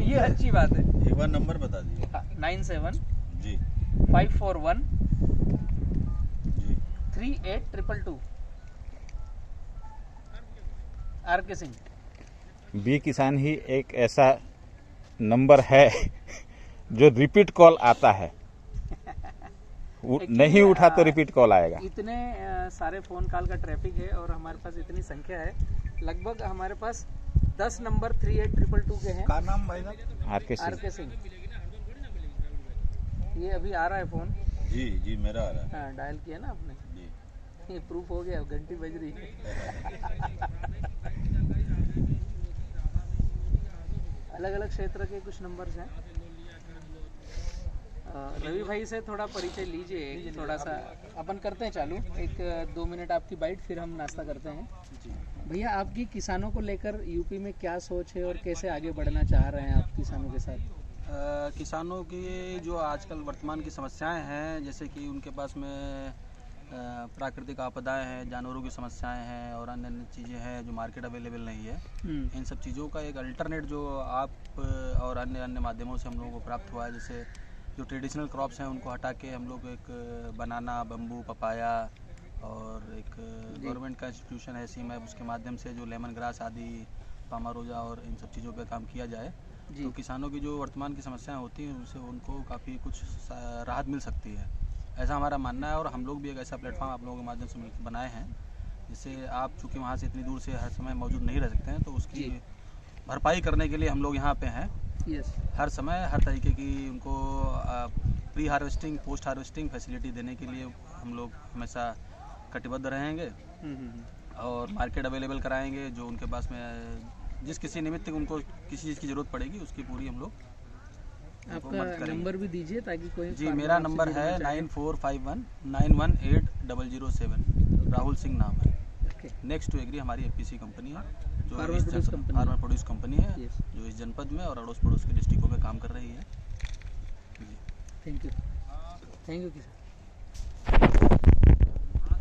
ये अच्छी बात है। एक बार नंबर बता दीजिए। 97 जी 541 जी 3822। आर के सिंह। बी किसान ही एक ऐसा नंबर है जो रिपीट कॉल आता है, नहीं उठा तो रिपीट कॉल आएगा। इतने सारे फोन कॉल का ट्रैफिक है और हमारे पास इतनी संख्या है, लगभग हमारे पास 10 नंबर 3822 के हैं। क्या नाम भाई साहब? आर के सिंह। ये अभी आ रहा है फोन। जी जी मेरा आ रहा है। हाँ, डायल किया ना आपने जी। ये प्रूफ हो गया, घंटी बज रही है। अलग अलग क्षेत्र के कुछ नंबर्स हैं। रवि भाई से थोड़ा परिचय लीजिए, थोड़ा सा अपन करते हैं चालू। 1-2 मिनट आपकी बाइट, फिर हम नाश्ता करते हैं। भैया, आपकी किसानों को लेकर यूपी में क्या सोच है और कैसे आगे बढ़ना चाह रहे हैं आप किसानों के साथ? किसानों की जो आजकल वर्तमान की समस्याएं हैं, जैसे कि उनके पास में प्राकृतिक आपदाएं हैं, जानवरों की समस्याएं हैं और अन्य अन्य चीज़ें हैं जो मार्केट अवेलेबल नहीं है। इन सब चीज़ों का एक अल्टरनेट जो आप और अन्य अन्य माध्यमों से हम लोगों को प्राप्त हुआ है, जैसे जो ट्रेडिशनल क्रॉप्स हैं उनको हटा के हम लोग एक बनाना, बम्बू, पपाया और एक गवर्नमेंट का इंस्टीट्यूशन है सीमैप, उसके माध्यम से जो लेमन ग्रास आदि, पामारोजा और इन सब चीज़ों पे काम किया जाए तो किसानों की जो वर्तमान की समस्याएं होती हैं उनसे उनको काफ़ी कुछ राहत मिल सकती है, ऐसा हमारा मानना है। और हम लोग भी एक ऐसा प्लेटफॉर्म आप लोगों के माध्यम से बनाए हैं, जिससे आप चूँकि वहाँ से इतनी दूर से हर समय मौजूद नहीं रह सकते हैं, तो उसकी भरपाई करने के लिए हम लोग यहाँ पे हैं। हर समय हर तरीके की उनको pre harvesting, post harvesting facility देने के लिए हम लोग हमेशा कटिबद्ध रहेंगे और मार्केट अवेलेबल कराएंगे। जो उनके पास में जिस किसी निमित्त उनको किसी चीज़ की ज़रूरत पड़ेगी उसकी पूरी हम लोग आपका नंबर भी दीजिए ताकि कोई। जी, मेरा नंबर है 9451 91810007। राहुल सिंह नाम है। नेक्स्ट टू एग्री हमारी एपीसी कंपनी है, जो फार्मर प्रोड्यूस कंपनी है, जो इस जनपद में और अड़ोस पड़ोस के डिस्ट्रिक्टों में काम कर रही है। थैंक यू किसान।